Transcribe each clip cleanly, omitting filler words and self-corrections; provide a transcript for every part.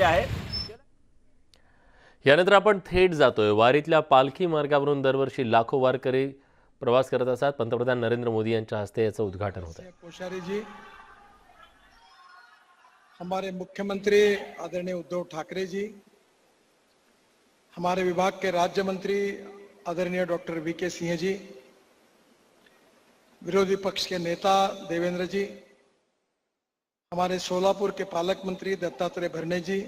आहे। यानंतर आपण थेट जातोय वारीतल्या पालखी मार्गावरून दरवर्षी लाखो वारकरी प्रवास करत असतात। पंतप्रधान नरेंद्र मोदी यांच्या हस्ते याचं उद्घाटन होतं। कोश्यारी जी, हमारे मुख्यमंत्री आदरणीय उद्धव ठाकरे जी, हमारे विभाग के राज्य मंत्री आदरणीय डॉक्टर वीके सिंह जी, विरोधी पक्ष के नेता देवेंद्र जी, हमारे सोलापुर के पालक मंत्री दत्तात्रेय भरणे जी,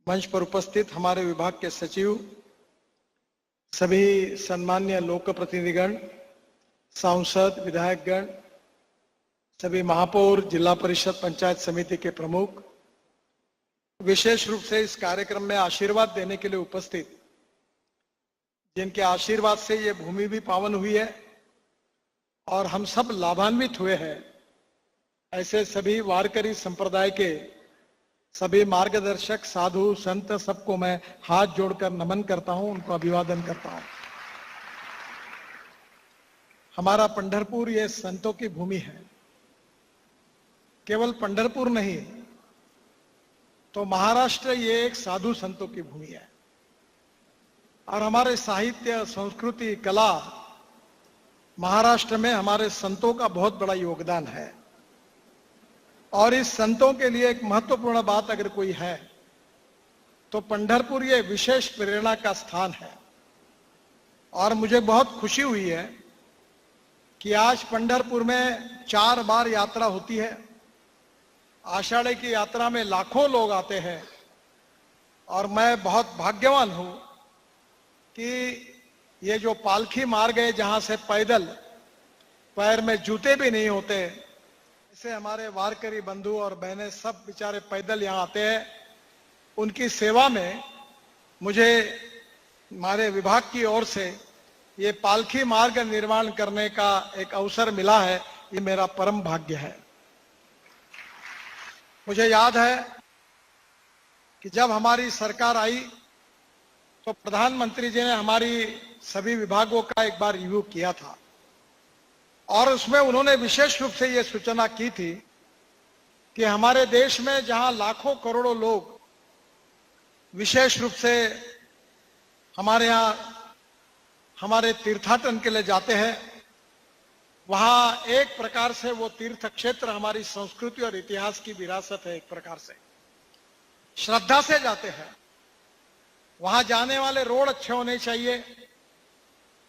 मंच पर उपस्थित हमारे विभाग के सचिव, सभी सम्मान्य लोक प्रतिनिधिगण, सांसद, विधायकगण, सभी महापौर, जिला परिषद, पंचायत समिति के प्रमुख, विशेष रूप से इस कार्यक्रम में आशीर्वाद देने के लिए उपस्थित, जिनके आशीर्वाद से ये भूमि भी पावन हुई है और हम सब लाभान्वित हुए हैं, ऐसे सभी वारकरी संप्रदाय के सभी मार्गदर्शक, साधु, संत, सबको मैं हाथ जोड़कर नमन करता हूं, उनको अभिवादन करता हूं। हमारा पंढरपुर ये संतों की भूमि है। केवल पंढरपुर नहीं तो महाराष्ट्र ये एक साधु संतों की भूमि है और हमारे साहित्य, संस्कृति, कला, महाराष्ट्र में हमारे संतों का बहुत बड़ा योगदान है। और इस संतों के लिए एक महत्वपूर्ण बात अगर कोई है तो पंढरपुर ये विशेष प्रेरणा का स्थान है। और मुझे बहुत खुशी हुई है कि आज पंढरपुर में 4 बार यात्रा होती है। आषाढ़ की यात्रा में लाखों लोग आते हैं और मैं बहुत भाग्यवान हूं कि ये जो पालकी मार्ग है, जहां से पैदल पैर में जूते भी नहीं होते, ऐसे हमारे वारकरी बंधु और बहनें सब बेचारे पैदल यहाँ आते हैं। उनकी सेवा में मुझे हमारे विभाग की ओर से ये पालकी मार्ग निर्माण करने का एक अवसर मिला है। ये मेरा परम भाग्य है। मुझे याद है कि जब हमारी सरकार आई तो प्रधानमंत्री जी ने हमारी सभी विभागों का एक बार रिव्यू किया था और उसमें उन्होंने विशेष रूप से यह सूचना की थी कि हमारे देश में जहां लाखों करोड़ों लोग विशेष रूप से हमारे यहां हमारे तीर्थाटन के लिए जाते हैं, वहां एक प्रकार से वो तीर्थ क्षेत्र हमारी संस्कृति और इतिहास की विरासत है। एक प्रकार से श्रद्धा से जाते हैं। वहां जाने वाले रोड अच्छे होने चाहिए,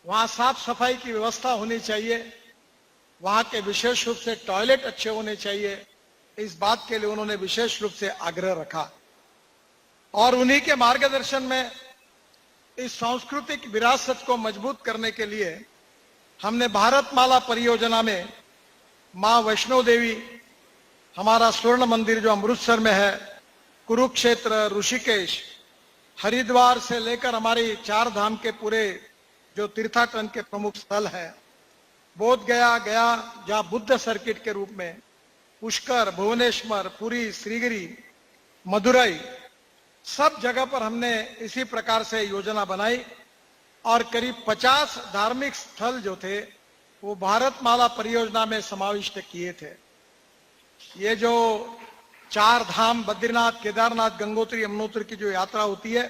वहां साफ सफाई की व्यवस्था होनी चाहिए, वहां के विशेष रूप से टॉयलेट अच्छे होने चाहिए। इस बात के लिए उन्होंने विशेष रूप से आग्रह रखा और उन्हीं के मार्गदर्शन में इस सांस्कृतिक विरासत को मजबूत करने के लिए हमने भारतमाला परियोजना में मां वैष्णो देवी, हमारा स्वर्ण मंदिर जो अमृतसर में है, कुरुक्षेत्र, ऋषिकेश, हरिद्वार से लेकर हमारी 4 धाम के पूरे जो तीर्थाटन के प्रमुख स्थल है, बोध गया, जहां बुद्ध सर्किट के रूप में, पुष्कर, भुवनेश्वर, पुरी, श्रीगिरी, मदुरई, सब जगह पर हमने इसी प्रकार से योजना बनाई और करीब 50 धार्मिक स्थल जो थे वो भारतमाला परियोजना में समाविष्ट किए थे। ये जो 4 धाम बद्रीनाथ, केदारनाथ, गंगोत्री, यमुनोत्री की जो यात्रा होती है,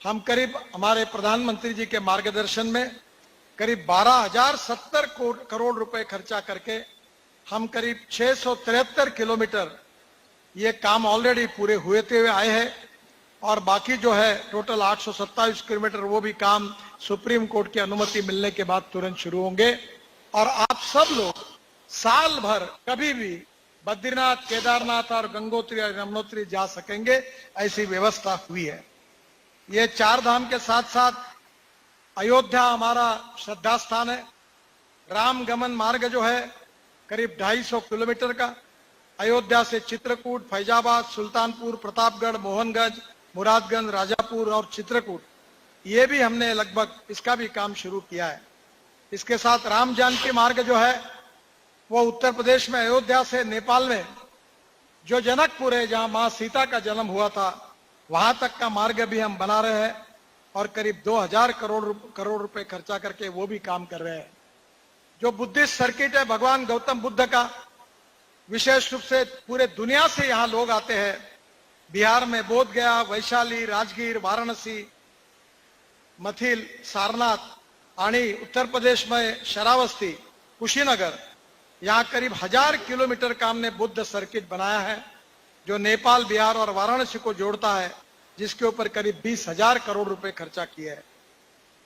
हम करीब हमारे प्रधानमंत्री जी के मार्गदर्शन में करीब 12,070 करोड़ रुपए खर्चा करके हम करीब 673 किलोमीटर ये काम ऑलरेडी पूरे हुए आए हैं और बाकी जो है टोटल 827 किलोमीटर वो भी काम सुप्रीम कोर्ट की अनुमति मिलने के बाद तुरंत शुरू होंगे। और आप सब लोग साल भर कभी भी बद्रीनाथ, केदारनाथ और गंगोत्री और यमुनोत्री जा सकेंगे, ऐसी व्यवस्था हुई है। ये 4 धाम के साथ साथ अयोध्या हमारा श्रद्धा स्थान है। राम गमन मार्ग जो है करीब 250 किलोमीटर का, अयोध्या से चित्रकूट, फैजाबाद, सुल्तानपुर, प्रतापगढ़, मोहनगंज, मुरादगंज, राजापुर और चित्रकूट, ये भी हमने लगभग इसका भी काम शुरू किया है। इसके साथ राम जानकी मार्ग जो है वो उत्तर प्रदेश में अयोध्या से नेपाल में जो जनकपुर है, जहां मां सीता का जन्म हुआ था, वहां तक का मार्ग भी हम बना रहे हैं और करीब 2000 करोड़ रुपए खर्चा करके वो भी काम कर रहे हैं। जो बुद्धिस्ट सर्किट है, भगवान गौतम बुद्ध का, विशेष रूप से पूरे दुनिया से यहाँ लोग आते हैं बिहार में बोध गया, वैशाली, राजगीर, वाराणसी, मथिल, सारनाथ आणि उत्तर प्रदेश में शरावस्ती, कुशीनगर, यहाँ करीब 1000 किलोमीटर का हमने बुद्ध सर्किट बनाया है जो नेपाल, बिहार और वाराणसी को जोड़ता है, जिसके ऊपर करीब 20,000 करोड़ रुपए खर्चा किए हैं।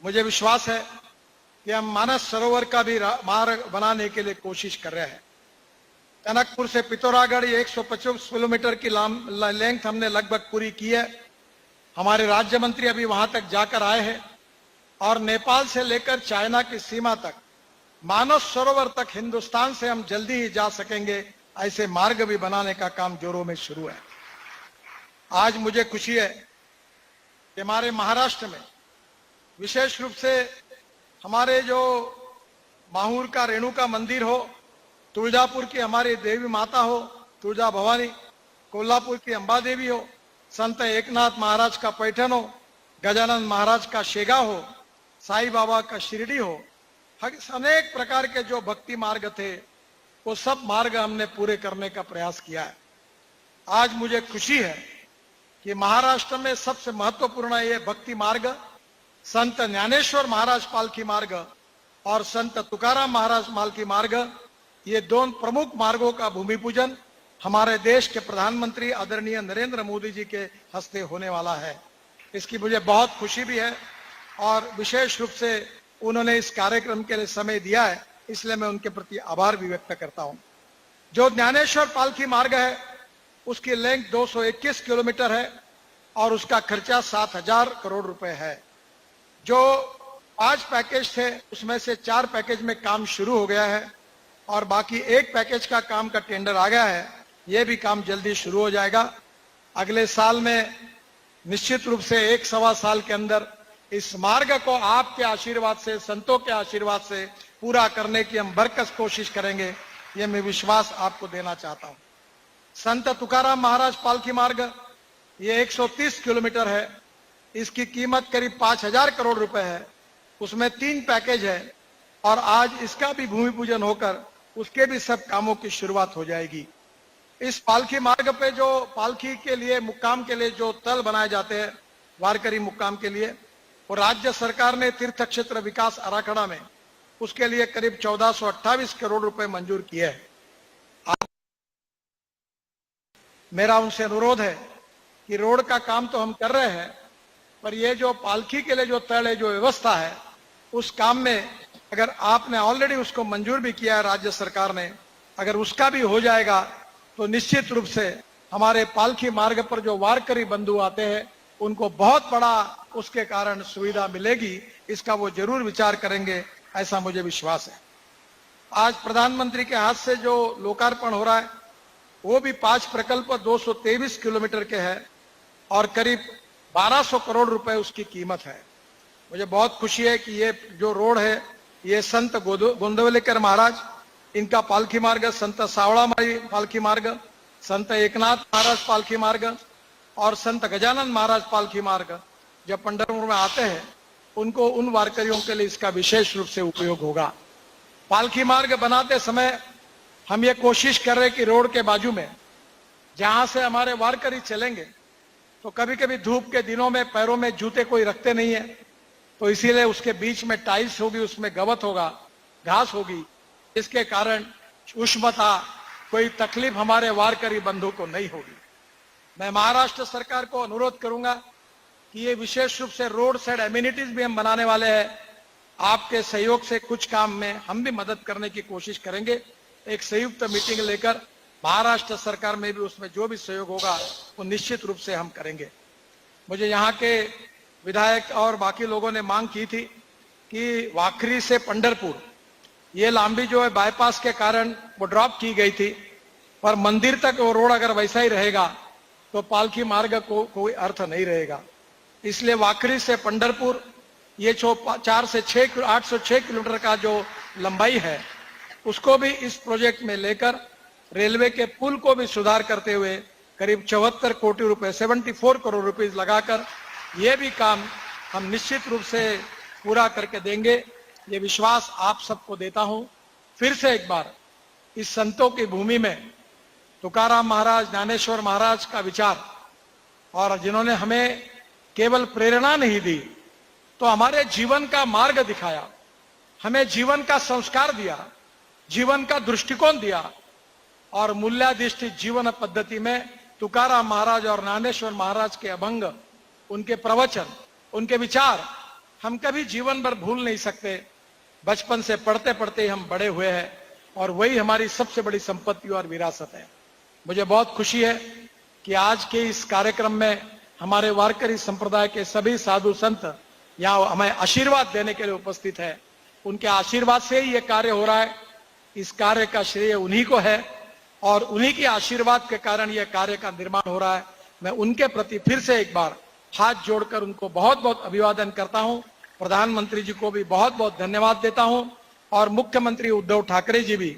मुझे विश्वास है कि हम मानस सरोवर का भी मार्ग बनाने के लिए कोशिश कर रहे हैं। टनकपुर से पिथौरागढ़ ये 125 किलोमीटर की लेंथ हमने लगभग पूरी की है। हमारे राज्य मंत्री अभी वहां तक जाकर आए हैं और नेपाल से लेकर चाइना की सीमा तक, मानस सरोवर तक हिंदुस्तान से हम जल्दी ही जा सकेंगे, ऐसे मार्ग भी बनाने का काम जोरों में शुरू है। आज मुझे खुशी है कि हमारे महाराष्ट्र में विशेष रूप से हमारे जो माहूर का रेणुका मंदिर हो, तुळजापुर की हमारी देवी माता हो तुळजा भवानी, कोल्हापुर की अंबा देवी हो, संत एकनाथ महाराज का पैठण हो, गजानन महाराज का शेगाव हो, साईं बाबा का शिरडी हो, अनेक प्रकार के जो भक्ति मार्ग थे वो सब मार्ग हमने पूरे करने का प्रयास किया है। आज मुझे खुशी है कि महाराष्ट्र में सबसे महत्वपूर्ण ये भक्ति मार्ग संत ज्ञानेश्वर महाराज पालकी मार्ग और संत तुकाराम महाराज पालकी मार्ग, ये दोनों प्रमुख मार्गों का भूमि पूजन हमारे देश के प्रधानमंत्री आदरणीय नरेंद्र मोदी जी के हस्ते होने वाला है। इसकी मुझे बहुत खुशी भी है और विशेष रूप से उन्होंने इस कार्यक्रम के लिए समय दिया है, इसलिए मैं उनके प्रति आभार भी व्यक्त करता हूं। जो ज्ञानेश्वर पालकी मार्ग है उसकी लेंथ 221 किलोमीटर है और उसका खर्चा 7,000 करोड़ रुपए है। जो 5 पैकेज थे उसमें से 4 पैकेज में काम शुरू हो गया है और बाकी 1 पैकेज का काम का टेंडर आ गया है। यह भी काम जल्दी शुरू हो जाएगा। अगले साल में निश्चित रूप से 1-1.25 साल के अंदर इस मार्ग को आपके आशीर्वाद से, संतों के आशीर्वाद से पूरा करने की हम बरकस कोशिश करेंगे, यह मैं विश्वास आपको देना चाहता हूं। संत तुकाराम महाराज पालकी मार्ग ये 130 किलोमीटर है, इसकी कीमत करीब 5,000 करोड़ रुपए है, उसमें 3 पैकेज है और आज इसका भी भूमि पूजन होकर उसके भी सब कामों की शुरुआत हो जाएगी। इस पालकी मार्ग पे जो पालकी के लिए, मुक्काम के लिए जो तल बनाए जाते हैं वारकरी मुक्काम के लिए, वो राज्य सरकार ने तीर्थ क्षेत्र विकास आराखड़ा में उसके लिए करीब 1428 करोड़ रुपए मंजूर किए हैं। मेरा उनसे अनुरोध है कि रोड का काम तो हम कर रहे हैं, पर ये जो पालकी के लिए जो तल है, जो व्यवस्था है, उस काम में अगर आपने ऑलरेडी उसको मंजूर भी किया है राज्य सरकार ने, अगर उसका भी हो जाएगा तो निश्चित रूप से हमारे पालकी मार्ग पर जो वारकरी बंधु आते हैं उनको बहुत बड़ा उसके कारण सुविधा मिलेगी। इसका वो जरूर विचार करेंगे, ऐसा मुझे विश्वास है। आज प्रधानमंत्री के हाथ से जो लोकार्पण हो रहा है वो भी 5 प्रकल्प 223 किलोमीटर के हैं और करीब 1200 करोड़ रुपए उसकी कीमत है। मुझे बहुत खुशी है कि ये जो रोड है ये संत गोंदवलेकर महाराज इनका पालकी मार्ग, संत सावळामाई पालकी मार्ग, संत एकनाथ महाराज पालकी मार्ग और संत गजानन महाराज पालकी मार्ग जब पंढरपुर में आते हैं उनको, उन वारकरियों के लिए इसका विशेष रूप से उपयोग होगा। पालकी मार्ग बनाते समय हम ये कोशिश कर रहे हैं कि रोड के बाजू में जहां से हमारे वारकरी चलेंगे तो कभी कभी धूप के दिनों में पैरों में जूते कोई रखते नहीं है, तो इसीलिए उसके बीच में टाइल्स होगी, उसमें गवत होगा, घास होगी, इसके कारण उष्णता, कोई तकलीफ हमारे वारकरी बंधु को नहीं होगी। मैं महाराष्ट्र सरकार को अनुरोध करूंगा कि ये विशेष रूप से रोड साइड एमिनिटीज भी हम बनाने वाले हैं। आपके सहयोग से कुछ काम में हम भी मदद करने की कोशिश करेंगे। एक संयुक्त मीटिंग लेकर महाराष्ट्र सरकार में भी उसमें जो भी सहयोग होगा वो निश्चित रूप से हम करेंगे। मुझे यहाँ के विधायक और बाकी लोगों ने मांग की थी कि वाखरी से पंढरपुर ये लांबी जो है बाईपास के कारण वो ड्रॉप की गई थी, पर मंदिर तक वो रोड अगर वैसा ही रहेगा तो पालकी मार्ग को कोई अर्थ नहीं रहेगा। इसलिए वाखरी से पंढरपुर ये 4 से 6 806 किलोमीटर का जो लंबाई है उसको भी इस प्रोजेक्ट में लेकर रेलवे के पुल को भी सुधार करते हुए करीब 74 कोटी रुपए 74 करोड़ रुपीस लगाकर ये भी काम हम निश्चित रूप से पूरा करके देंगे। ये विश्वास आप सबको देता हूं। फिर से एक बार इस संतों की भूमि में तुकाराम महाराज, ज्ञानेश्वर महाराज का विचार और जिन्होंने हमें केवल प्रेरणा नहीं दी तो हमारे जीवन का मार्ग दिखाया, हमें जीवन का संस्कार दिया, जीवन का दृष्टिकोण दिया। और मूल्याधिष्ठित जीवन पद्धति में तुकाराम महाराज और ज्ञानेश्वर महाराज के अभंग, उनके प्रवचन, उनके विचार हम कभी जीवन भर भूल नहीं सकते। बचपन से पढ़ते पढ़ते हम बड़े हुए हैं और वही हमारी सबसे बड़ी संपत्ति और विरासत है। मुझे बहुत खुशी है कि आज के इस कार्यक्रम में हमारे वारकरी संप्रदाय के सभी साधु संत यहाँ हमें आशीर्वाद देने के लिए उपस्थित है। उनके आशीर्वाद से ही ये कार्य हो रहा है। इस कार्य का श्रेय उन्हीं को है और उन्हीं के आशीर्वाद के कारण यह कार्य का निर्माण हो रहा है। मैं उनके प्रति फिर से एक बार हाथ जोड़कर उनको बहुत बहुत अभिवादन करता हूं। प्रधानमंत्री जी को भी बहुत बहुत धन्यवाद देता हूं और मुख्यमंत्री उद्धव ठाकरे जी भी,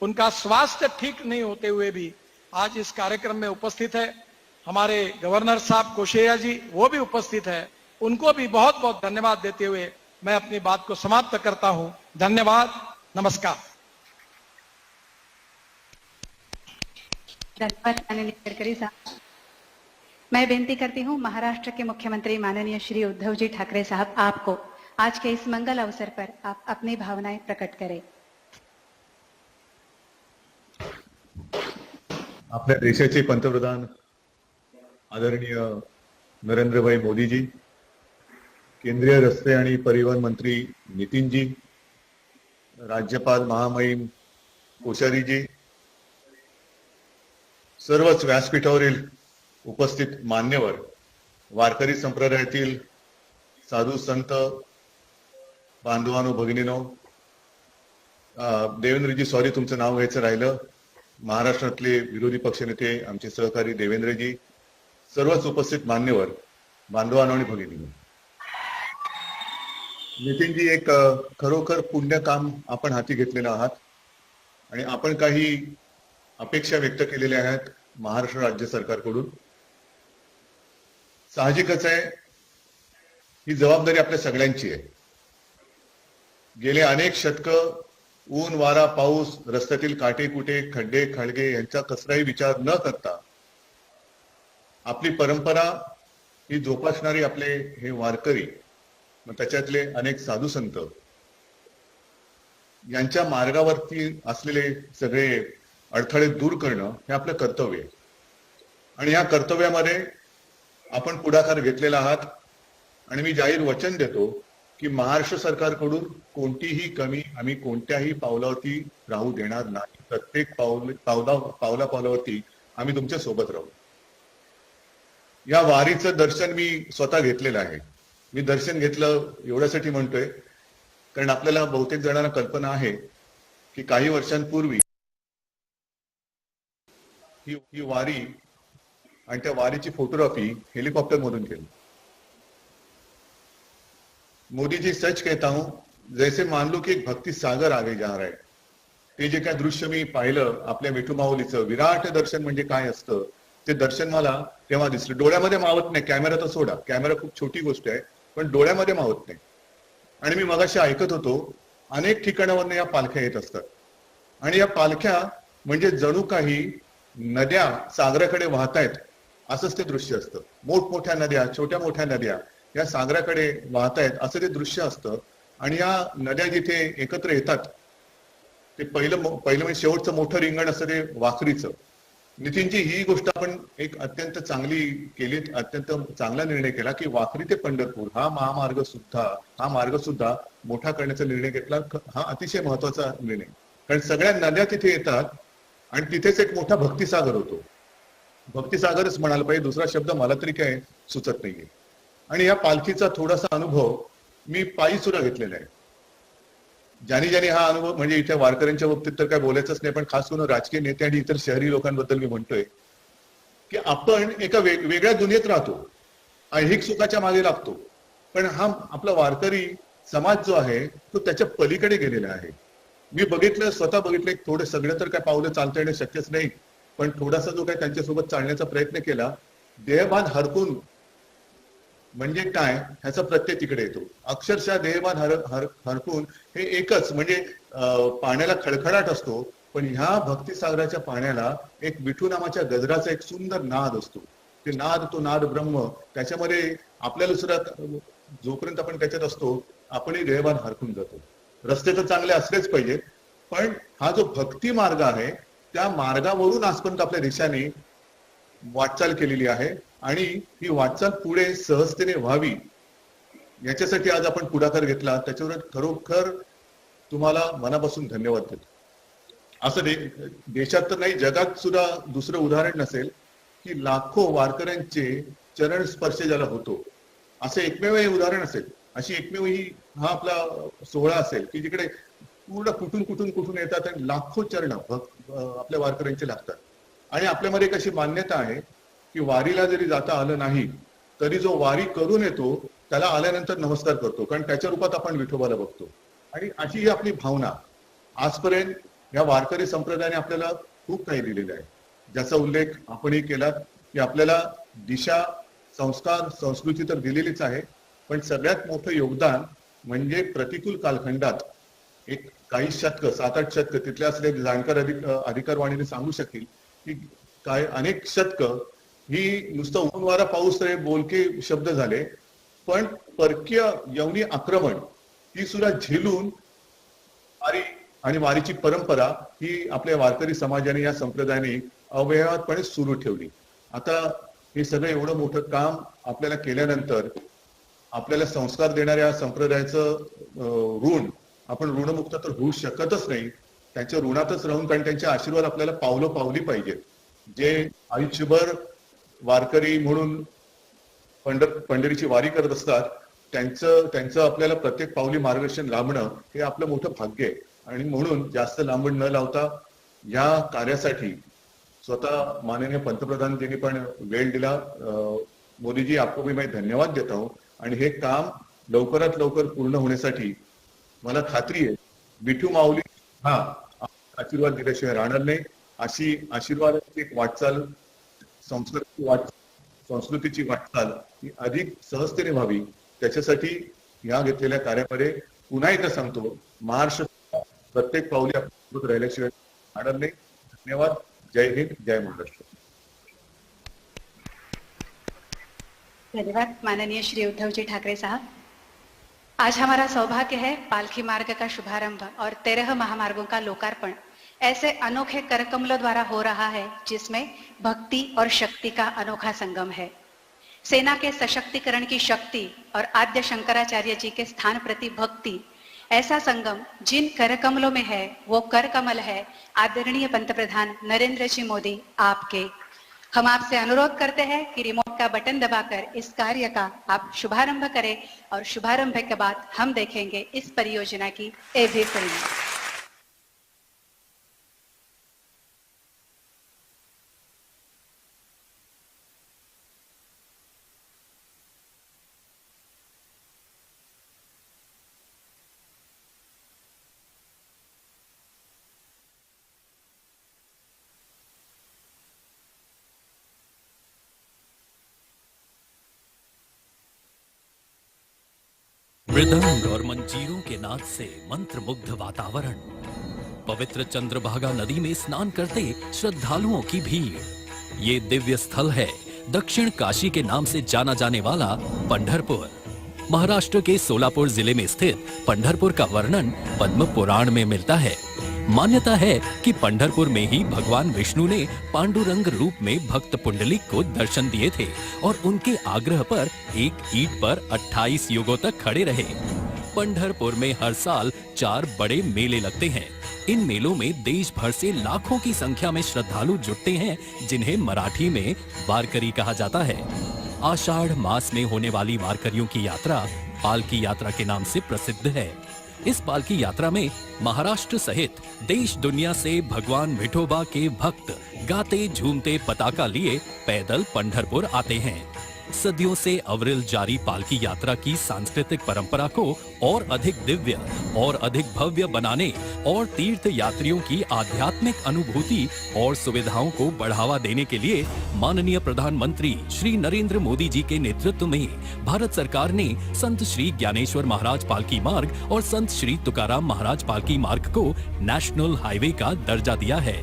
उनका स्वास्थ्य ठीक नहीं होते हुए भी आज इस कार्यक्रम में उपस्थित है। हमारे गवर्नर साहब कोश्यारी जी वो भी उपस्थित है, उनको भी बहुत बहुत धन्यवाद देते हुए मैं अपनी बात को समाप्त करता हूं। धन्यवाद, नमस्कार। धन्यवाद माननीय गडकरी साहब। मैं बेनती करती हूं महाराष्ट्र के मुख्यमंत्री माननीय श्री उद्धव जी ठाकरे साहब, आपको आज के इस मंगल अवसर पर आप अपनी भावनाएं प्रकट करें। आपल्या देशाचे पंतप्रधान आदरणीय नरेंद्रभाई मोदीजी, केंद्रीय रस्ते आणि परिवहन मंत्री नितीनजी, राज्यपाल महामहिम कोश्यारीजी, सर्वच व्यासपीठावरील उपस्थित मान्यवर, वारकरी संप्रदायातील साधू संत बांधवांनो, भगिनीनो, देवेंद्रजी सॉरी तुमचं नाव घ्यायचं राहिलं, महाराष्ट्रातले विरोधी पक्षनेते आमचे सहकारी देवेंद्रजी, सर्वच उपस्थित मान्यवर, बांधवांनो आणि भगिनीनो, नितीनजी एक खरोखर पुण्य काम आपण हाती घेतलेलं आहात आणि आपण काही अपेक्षा व्यक्त केलेल्या आहेत महाराष्ट्र राज्य सरकारकडून। साहजिकच आहे, ही जबाबदारी आपल्या सगळ्यांची आहे। गेले अनेक शतक ऊन वारा पाऊस, रस्त्यातील काटेकुटे खड्डे खळगे यांचा कसलाही विचार न करता आपली परंपरा ही जोपासणारी आपले हे वारकरी, मग त्याच्यातले अनेक साधू संत यांच्या मार्गावरती असलेले सगळे अडथळे दूर करणं हे आपलं कर्तव्य आहे आणि या कर्तव्यामध्ये आपण पुढाकार घेतलेला आहात आणि मी जाहीर वचन देतो की महाराष्ट्र सरकारकडून कोणतीही कमी आम्ही कोणत्याही पावलावरती राहू देणार नाही। प्रत्येक पावलावरती आम्ही तुमच्या सोबत राहू। या वारीचं दर्शन मी स्वतः घेतलेलं आहे। मी दर्शन घेतलं एवढ्यासाठी म्हणतोय कारण आपल्याला बहुतेक जणांना कल्पना आहे की काही वर्षांपूर्वी ही वारी आणि त्या वारीची फोटोग्राफी हेलिकॉप्टर मधून केली। मोदी जी सच कहता हूं, जैसे मान लो की एक भक्ति सागर आगे जा रहा है। ते जे काय दृश्य मी पाहिलं आपल्या विठू माऊलीचं विराट दर्शन म्हणजे काय असतं ते दर्शन मला तेव्हा दिसलं। डोळ्यामध्ये मावत नाही, कॅमेरा तर सोडा, कॅमेरा खूप छोटी गोष्ट आहे पण डोळ्यामध्ये मावत नाही। आणि मी मगाशी ऐकत होतो अनेक ठिकाणावरून या पालख्या येत असतात आणि या पालख्या म्हणजे जणू काही नद्या सागराकडे वाहतायत असंच ते दृश्य असतं। मोठमोठ्या नद्या, छोट्या मोठ्या नद्या या सागराकडे वाहतायत असं ते दृश्य असतं आणि या नद्या जिथे एकत्र येतात ते पहिलं म्हणजे शेवटचं मोठं रिंगण असतं ते वाखरीचं। नितीनजी, ही गोष्ट आपण एक अत्यंत चांगली केली, अत्यंत चांगला निर्णय केला की वाखरी ते पंढरपूर हा मार्ग सुद्धा मोठा करण्याचा निर्णय घेतला। हा अतिशय महत्वाचा निर्णय, कारण सगळ्या नद्या तिथे येतात आणि तिथेच एक मोठा भक्तिसागर होतो। भक्तिसागरच म्हणायला पाहिजे, दुसरा शब्द मला तरी काय सुचत नाहीये। आणि या पालखीचा थोडासा अनुभव मी पायी सुद्धा घेतलेला आहे। ज्याने हा अनुभव म्हणजे इथे वारकऱ्यांच्या बाबतीत तर काय बोलायचंच नाही, पण खास करून राजकीय नेते आणि इतर शहरी लोकांबद्दल मी म्हणतोय की आपण एका वेगळ्या दुनियेत राहतो, ऐहिक सुखाच्या मागे लागतो, पण हा आपला वारकरी समाज जो आहे तो त्याच्या पलीकडे गेलेला आहे। मी बघितलं, स्वतः बघितलं, थोडं सगळं तर काय पावलं चालता येणं शक्यच नाही, पण थोडासा जो काय त्यांच्यासोबत चालण्याचा प्रयत्न केला, देहभान हरकून म्हणजे काय ह्याचा प्रत्यय तिकडे येतो। अक्षरशः देहभान हरकून हे एकच म्हणजे पाण्याला खळखळाट असतो, पण ह्या भक्तिसागराच्या पाण्याला एक विठू नामाच्या गजराचा एक सुंदर नाद असतो। ते नाद तो नाद ब्रह्म, त्याच्यामध्ये आपल्याला सुद्धा जोपर्यंत आपण त्याच्यात असतो आपणही ध्येयवान हरकून जातो. रस्ते तर चांगले असलेच पाहिजेत, पण हा जो भक्ती मार्ग आहे त्या मार्गावरून आजपर्यंत आपल्या देशाने वाटचाल केलेली आहे आणि ही वाटचाल पुढे सहजतेने व्हावी याच्यासाठी आज आपण पुढाकार घेतला. त्याच्यावर खरोखर तुम्हाला मनापासून धन्यवाद देतो. असं देशात तर नाही, जगात सुद्धा दुसरं उदाहरण नसेल की लाखो वारकऱ्यांचे चरण स्पर्श ज्याला होतो, असं एकमेव हे उदाहरण असेल, अशी एकमेव ही हा आपला सोहळा असेल की जिकडे पूर्ण कुठून येतात आणि लाखो चरण आपल्या वारकऱ्यांचे लागतात. आणि आपल्यामध्ये एक अशी मान्यता आहे की वारीला जरी जाता आलं नाही तरी जो वारी करून येतो त्याला आल्यानंतर नमस्कार करतो, कारण त्याच्या रूपात आपण विठोबाला बघतो. आणि अशी ही आपली भावना आजपर्यंत या वारकरी संप्रदायाने आपल्याला खूप काही दिलेलं आहे, ज्याचा उल्लेख आपणही केला की आपल्याला दिशा, संस्कार, संस्कृती तर दिलेलीच आहे, पण सगळ्यात मोठं योगदान म्हणजे प्रतिकूल कालखंडात एक काही शतकं, 7-8 शतकं तिथल्या असलेले जाणकार अधिकारवाणीने सांगू शकतील की काय अनेक शतकं ही नुसतं ऊन वारा पाऊस रे बोलके शब्द झाले, पण परकीय यवनी आक्रमण ही सुद्धा झेलून वारी आणि वारीची परंपरा ही आपल्या वारकरी समाजाने, या संप्रदायाने अव्यवहारपणे सुरू ठेवली. आता हे सगळं एवढं मोठं काम आपल्याला केल्यानंतर आपल्याला संस्कार देणाऱ्या संप्रदायाचं ऋण आपण ऋणमुक्त तर होऊ शकतच नाही. त्यांच्या ऋणातच राहून, कारण त्यांचे आशीर्वाद आपल्याला पावली पाहिजेत. जे आयुष्यभर वारकरी म्हणून पंढरीची वारी करत असतात त्यांचं आपल्याला प्रत्येक पावली मार्गदर्शन लाभणं हे आपलं मोठं भाग्य आहे. आणि म्हणून जास्त लांबण न लावता या कार्यासाठी स्वतः माननीय पंतप्रधानजींनी पण वेळ दिला. मोदीजी, आपको भी मैं धन्यवाद देता हूं. आणि हे काम लवकरात लवकर पूर्ण होण्यासाठी मला खात्री आहे विठू माऊली हा आशीर्वाद दिल्याशिवाय राहणार नाही. अशी आशीर्वादाची एक वाटचाल, संस्कृतीची वाटचाल ही अधिक सहजतेने व्हावी, त्याच्यासाठी या घेतलेल्या कार्यामध्ये पुन्हा एकदा सांगतो, महाराष्ट्र प्रत्येक पावली आपण राहिल्याशिवाय राहणार नाही. धन्यवाद. जय हिंद, जय महाराष्ट्र. धन्यवाद माननीय श्री उद्धव जी ठाकरे साहब. आज हमारा सौभाग्य है पालकी मार्ग का शुभारंभ और 13 महामार्गों का लोकार्पण ऐसे अनोखे करकमलों द्वारा हो रहा है जिसमें भक्ति और शक्ति का अनोखा संगम है. सेना के सशक्तिकरण की शक्ति और आद्य शंकराचार्य जी के स्थान प्रति भक्ति, ऐसा संगम जिन करकमलों में है वो करकमल है आदरणीय पंतप्रधान नरेंद्र जी मोदी आपके. हम आपसे अनुरोध करते हैं कि रिमोट का बटन दबाकर इस कार्य का आप शुभारंभ करें और शुभारंभ के बाद हम देखेंगे इस परियोजना की एवी फिल्म. मृदंग और मंजीरों के नाद से मंत्रमुग्ध वातावरण, पवित्र चंद्रभागा नदी में स्नान करते श्रद्धालुओं की भीड़. ये दिव्य स्थल है दक्षिण काशी के नाम से जाना जाने वाला पंढरपुर. महाराष्ट्र के सोलापुर जिले में स्थित पंढरपुर का वर्णन पद्म पुराण में मिलता है. मान्यता है कि पंढरपुर में ही भगवान विष्णु ने पांडुरंग रूप में भक्त पुंडलिक को दर्शन दिए थे और उनके आग्रह पर एक ईंट पर 28 युगों तक खड़े रहे. पंढरपुर में हर साल 4 बड़े मेले लगते हैं. इन मेलों में देश भर से लाखों की संख्या में श्रद्धालु जुटते हैं, जिन्हें मराठी में वारकरी कहा जाता है. आषाढ़ मास में होने वाली वारकरियों की यात्रा पालकी यात्रा के नाम से प्रसिद्ध है. इस पालकी यात्रा में महाराष्ट्र सहित देश दुनिया से भगवान विठोबा के भक्त गाते झूमते पताका लिए पैदल पंढरपुर आते हैं. सदियों से अविरल जारी पालकी यात्रा की सांस्कृतिक परंपरा को और अधिक दिव्य और अधिक भव्य बनाने और तीर्थ यात्रियों की आध्यात्मिक अनुभूति और सुविधाओं को बढ़ावा देने के लिए माननीय प्रधानमंत्री श्री नरेंद्र मोदी जी के नेतृत्व में भारत सरकार ने संत श्री ज्ञानेश्वर महाराज पालकी मार्ग और संत श्री तुकाराम महाराज पालकी मार्ग को नेशनल हाईवे का दर्जा दिया है.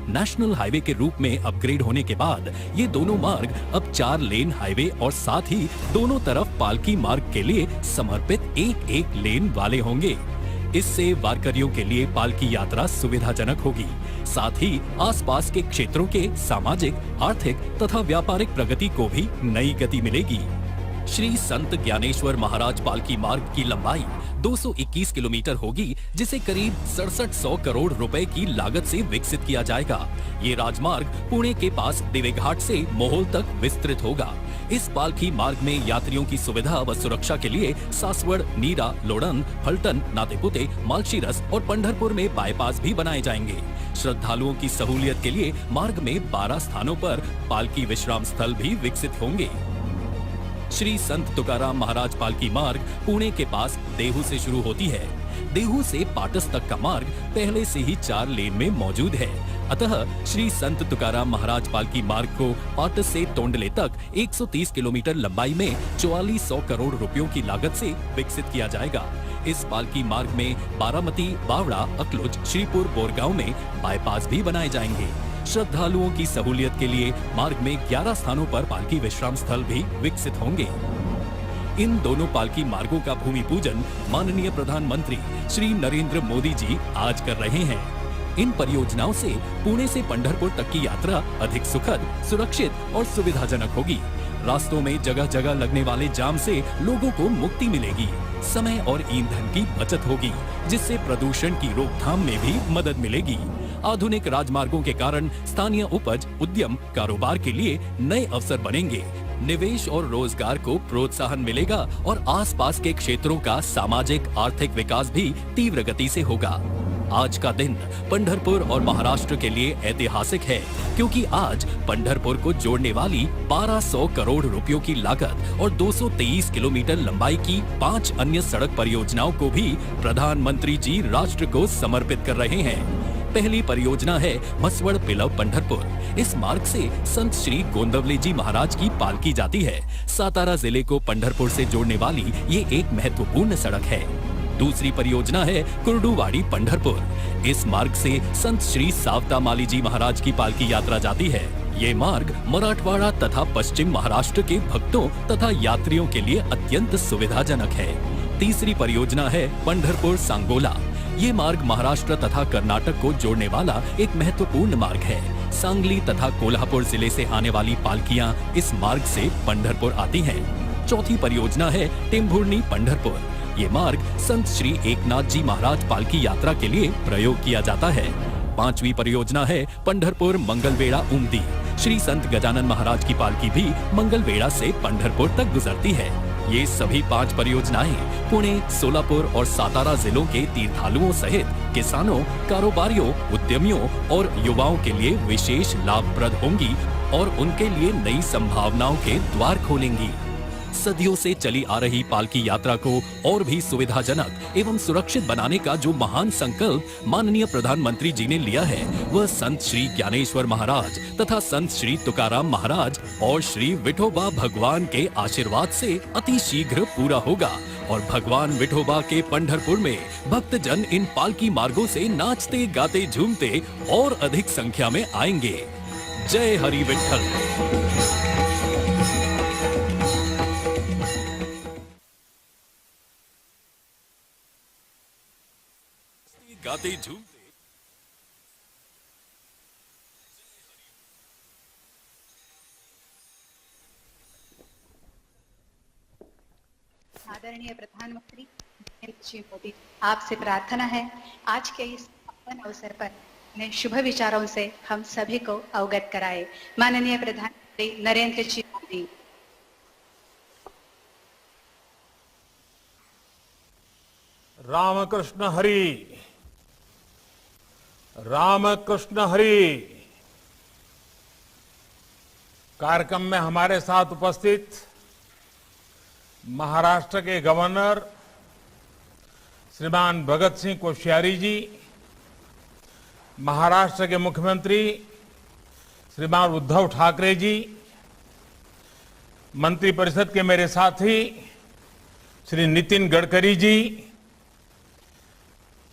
नेशनल हाईवे के रूप में अपग्रेड होने के बाद ये दोनों मार्ग अब 4 लेन हाईवे और साथ ही दोनों तरफ पालकी मार्ग के लिए समर्पित एक लेन वाले होंगे। इससे वारकरियों के लिए पालकी यात्रा सुविधाजनक होगी। साथ ही आसपास के क्षेत्रों के सामाजिक, आर्थिक तथा व्यापारिक प्रगति को भी नई गति मिलेगी। श्री संत ज्ञानेश्वर महाराज पालकी मार्ग की लंबाई 221 किलोमीटर होगी, जिसे करीब 6700 करोड़ रुपए की लागत से विकसित किया जाएगा। ये राजमार्ग पुणे के पास दिवेघाट से मोहोल तक विस्तृत होगा। इस पालकी मार्ग में यात्रियों की सुविधा व सुरक्षा के लिए सासवड़, नीरा, लोड़न, फलटन, नातेपुते, मालशीरस और पंढरपुर में बाईपास भी बनाए जाएंगे। श्रद्धालुओं की सहूलियत के लिए मार्ग में 12 स्थानों पर पालकी विश्राम स्थल भी विकसित होंगे। श्री संत तुकाराम महाराज पालकी मार्ग पुणे के पास देहू से शुरू होती है। देहू से पाटस तक का मार्ग पहले से ही 4 लेन में मौजूद है। अतः श्री संत तुकाराम महाराज पालकी मार्ग को पाटस से तोंडले तक 130 किलोमीटर लंबाई में 4400 करोड़ रुपयों की लागत से विकसित किया जाएगा। इस पालकी मार्ग में बारामती, बावड़ा, अकलुज, श्रीपुर, बोरगांव में बाईपास भी बनाए जाएंगे। श्रद्धालुओं की सहूलियत के लिए मार्ग में 11 स्थानों पर पालकी विश्राम स्थल भी विकसित होंगे। इन दोनों पालकी मार्गों का भूमि पूजन माननीय प्रधानमंत्री श्री नरेंद्र मोदी जी आज कर रहे हैं। इन परियोजनाओं से पुणे से पंढरपुर तक की यात्रा अधिक सुखद, सुरक्षित और सुविधाजनक होगी। रास्तों में जगह जगह लगने वाले जाम से लोगों को मुक्ति मिलेगी। समय और ईंधन की बचत होगी, जिससे प्रदूषण की रोकथाम में भी मदद मिलेगी। आधुनिक राजमार्गों के कारण स्थानीय उपज, उद्यम, कारोबार के लिए नए अवसर बनेंगे। निवेश और रोजगार को प्रोत्साहन मिलेगा और आसपास के क्षेत्रों का सामाजिक, आर्थिक विकास भी तीव्र गति से होगा। आज का दिन पंढरपुर और महाराष्ट्र के लिए ऐतिहासिक है, क्योंकि आज पंढरपुर को जोड़ने वाली 1200 करोड़ रुपयों की लागत और 223 किलोमीटर लंबाई की 5 अन्य सड़क परियोजनाओं को भी प्रधानमंत्री जी राष्ट्र को समर्पित कर रहे हैं। पहली परियोजना है मसवड़ पिलव पंढरपुर। इस मार्ग से संत श्री गोंदवले जी महाराज की पालकी जाती है। सातारा जिले को पंढरपुर से जोड़ने वाली ये एक महत्वपूर्ण सड़क है। दूसरी परियोजना है कुर्डुवाड़ी पंढरपुर। इस मार्ग से संत श्री सावता माली जी महाराज की पालकी यात्रा जाती है। ये मार्ग मराठवाड़ा तथा पश्चिम महाराष्ट्र के भक्तों तथा यात्रियों के लिए अत्यंत सुविधाजनक है। तीसरी परियोजना है पंढरपुर सांगोला। ये मार्ग महाराष्ट्र तथा कर्नाटक को जोड़ने वाला एक महत्वपूर्ण मार्ग है। सांगली तथा कोल्हापुर जिले से आने वाली पालकियां इस मार्ग से पंढरपुर आती हैं। चौथी परियोजना है टेम्भुर्नी पंढरपुर। ये मार्ग संत श्री एकनाथ जी महाराज पालकी यात्रा के लिए प्रयोग किया जाता है। पांचवी परियोजना है पंढरपुर मंगलवेढ़ा उमदी। श्री संत गजानन महाराज की पालकी भी मंगलवेढ़ा से पंढरपुर तक गुजरती है। ये सभी 5 परियोजनाएं पुणे, सोलापुर और सातारा जिलों के तीर्थालुओं सहित किसानों, कारोबारियों, उद्यमियों और युवाओं के लिए विशेष लाभप्रद होंगी और उनके लिए नई संभावनाओं के द्वार खोलेंगी। सदियों से चली आ रही पालकी यात्रा को और भी सुविधाजनक एवं सुरक्षित बनाने का जो महान संकल्प माननीय प्रधानमंत्री जी ने लिया है, वह संत श्री ज्ञानेश्वर महाराज तथा संत श्री तुकाराम महाराज और श्री विठोबा भगवान के आशीर्वाद से अति शीघ्र पूरा होगा और भगवान विठोबा के पंढरपुर में भक्तजन इन पालकी मार्गों से नाचते, गाते, झूमते और अधिक संख्या में आएंगे। जय हरि विठ्ठल। गाते झूमते आदरणीय प्रधानमंत्री श्री मोदी, आपसे प्रार्थना है आज के इस पावन अवसर पर अपने शुभ विचारों से हम सभी को अवगत कराए। माननीय प्रधानमंत्री नरेंद्र जी मोदी। रामकृष्ण हरि, रामकृष्ण हरि। कार्यक्रम में हमारे साथ उपस्थित महाराष्ट्र के गवर्नर श्रीमान भगत सिंह कोश्यारी जी, महाराष्ट्र के मुख्यमंत्री श्रीमान उद्धव ठाकरे जी, मंत्रिपरिषद के मेरे साथी श्री नितिन गडकरी जी,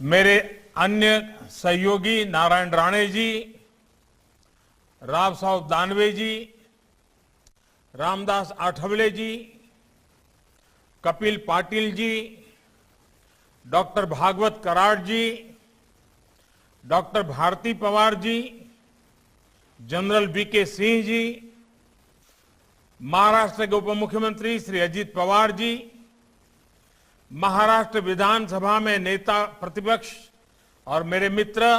मेरे अन्य सहयोगी नारायण राणे जी, राव साहब दानवे जी, रामदास आठवले जी, कपिल पाटिल जी, डॉक्टर भागवत कराड़ जी, doctor Bharti Pawar ji, general VK Singh ji, Maharashtra के उप मुख्यमंत्री श्री अजित पवार जी, महाराष्ट्र विधानसभा में नेता प्रतिपक्ष और मेरे मित्र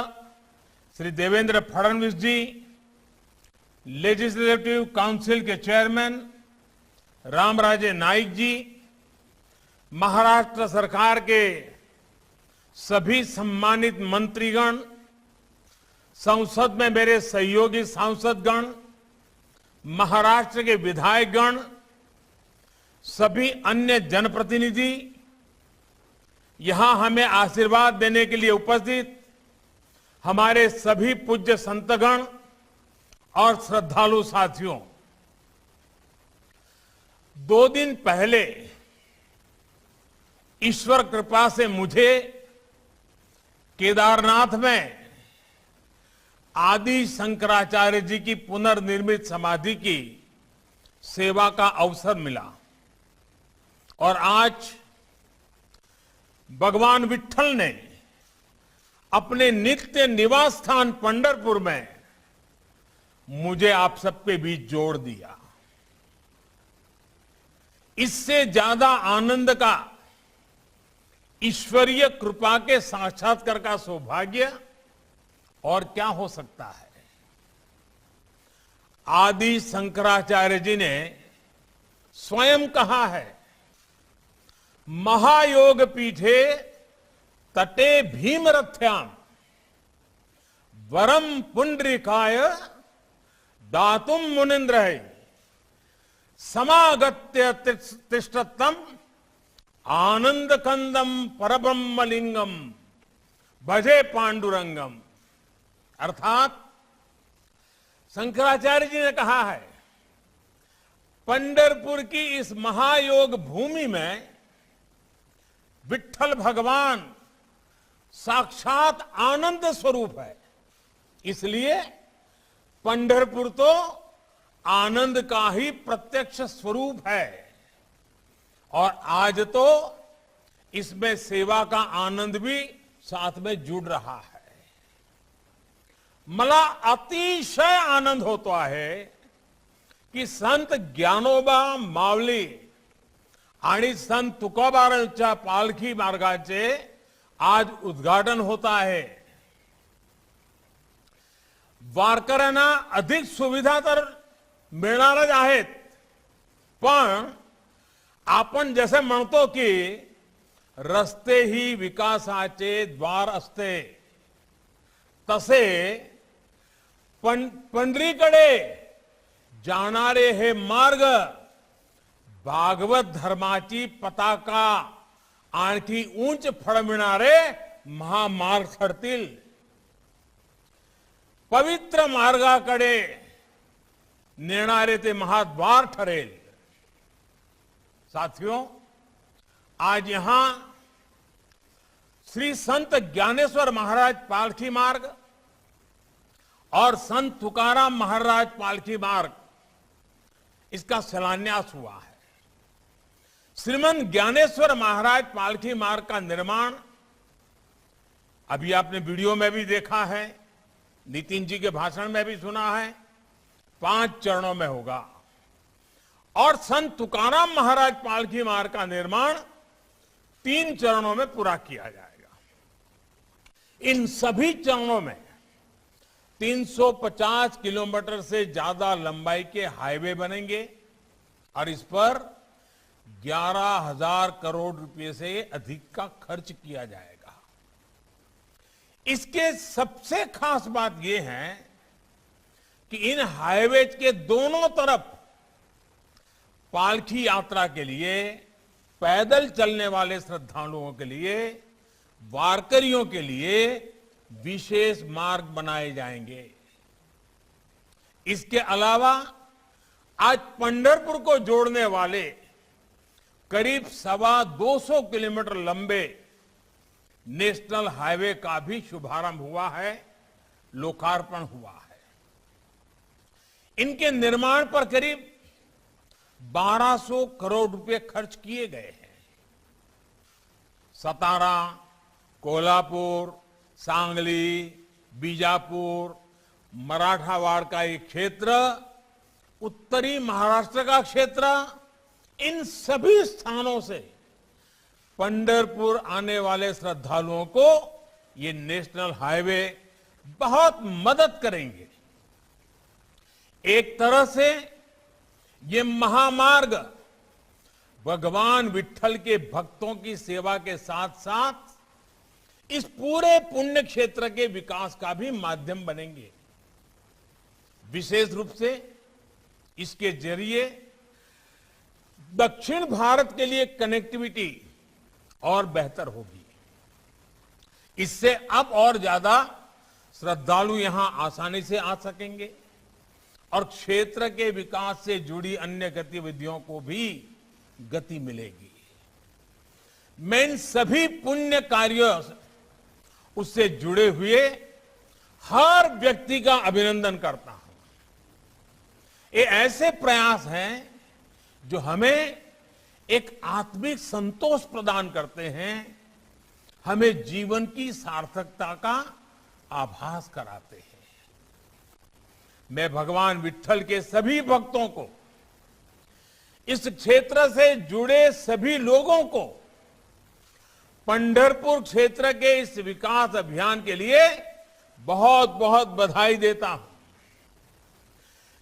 श्री देवेंद्र फडणवीस जी, लेजिस्लेटिव काउंसिल के चेयरमैन रामराजे नाईक जी, महाराष्ट्र सरकार के सभी सम्मानित मंत्रीगण, संसद में मेरे सहयोगी सांसदगण, महाराष्ट्र के विधायकगण, सभी अन्य जनप्रतिनिधि, यहां हमें आशीर्वाद देने के लिए उपस्थित हमारे सभी पूज्य संतगण और श्रद्धालु साथियों, 2 दिन पहले ईश्वर कृपा से मुझे केदारनाथ में आदि शंकराचार्य जी की पुनर्निर्मित समाधि की सेवा का अवसर मिला और आज भगवान विट्ठल ने अपने नित्य निवास स्थान पंढरपुर में मुझे आप सबके बीच जोड़ दिया। इससे ज्यादा आनंद का, ईश्वरीय कृपा के साक्षात्कार का सौभाग्य और क्या हो सकता है। आदि शंकराचार्य जी ने स्वयं कहा है, महायोग पीठे तटे भीमरथ्याम वरम पुंडरीकाय दातुम मुनिंद्र है समागत्य तिष्ठतम आनंद कंदम परब्रह्म लिंगम भजे पांडुरंगम। अर्थात शंकराचार्य जी ने कहा है, पंढरपुर की इस महायोग भूमि में विट्ठल भगवान साक्षात आनंद स्वरूप है, इसलिए पंढरपुर तो आनंद का ही प्रत्यक्ष स्वरूप है और आज तो इसमें सेवा का आनंद भी साथ में जुड़ रहा है। मला अतिशय आनंद होता है की संत ज्ञानोबा माऊली आणि संत तुकोबारांच्या पालखी मार्गाचे आज उद्घाटन होता आहे। वारकऱ्यांना अधिक सुविधा तर मिळणारच आहेत, पण आपण जसे म्हणतो की रस्ते ही विकासाचे द्वार असते, तसे पंढरीकडे जाणारे हे मार्ग भागवत धर्माची पताका आणखी उंच फडविणारे महामार्ग ठरतील। पवित्र मार्गाकडे नेणारे ते महाद्वार ठरेल। साथियों, आज यहां श्री संत ज्ञानेश्वर महाराज पालखी मार्ग और संत तुकाराम महाराज पालखी मार्ग, इसका शिलान्यास हुआ है। श्रीमंत ज्ञानेश्वर महाराज पालखी मार्ग का निर्माण अभी आपने वीडियो में भी देखा है, नितिन जी के भाषण में भी सुना है, 5 चरणों में होगा और संत तुकाराम महाराज पालखी मार्ग का निर्माण 3 चरणों में पूरा किया जाएगा। इन सभी चरणों में 350 किलोमीटर से ज्यादा लंबाई के हाईवे बनेंगे और इस पर 11,000 करोड़ रुपए से अधिक का खर्च किया जाएगा। इसके सबसे खास बात यह है कि इन हाईवे के दोनों तरफ पालकी यात्रा के लिए, पैदल चलने वाले श्रद्धालुओं के लिए, वारकरियों के लिए विशेष मार्ग बनाए जाएंगे। इसके अलावा आज पंढरपुर को जोड़ने वाले करीब 225 किलोमीटर लंबे नेशनल हाईवे का भी शुभारंभ हुआ है, लोकार्पण हुआ है। इनके निर्माण पर करीब 1200 करोड़ रुपए खर्च किए गए हैं। सतारा, कोल्हापुर, सांगली, बीजापुर, मराठावाड़ का एक क्षेत्र, उत्तरी महाराष्ट्र का क्षेत्र, इन सभी स्थानों से पंढरपुर आने वाले श्रद्धालुओं को ये नेशनल हाईवे बहुत मदद करेंगे। एक तरह से ये महामार्ग भगवान विट्ठल के भक्तों की सेवा के साथ साथ इस पूरे पुण्य क्षेत्र के विकास का भी माध्यम बनेंगे। विशेष रूप से इसके जरिए दक्षिण भारत के लिए कनेक्टिविटी और बेहतर होगी। इससे अब और ज्यादा श्रद्धालु यहां आसानी से आ सकेंगे और क्षेत्र के विकास से जुड़ी अन्य गतिविधियों को भी गति मिलेगी। मैं इन सभी पुण्य कार्यों उससे जुड़े हुए हर व्यक्ति का अभिनंदन करता हूं। ये ऐसे प्रयास हैं जो हमें एक आत्मिक संतोष प्रदान करते हैं, हमें जीवन की सार्थकता का आभास कराते हैं। मैं भगवान विट्ठल के सभी भक्तों को, इस क्षेत्र से जुड़े सभी लोगों को पंढरपुर क्षेत्र के इस विकास अभियान के लिए बहुत बहुत बधाई देता हूं।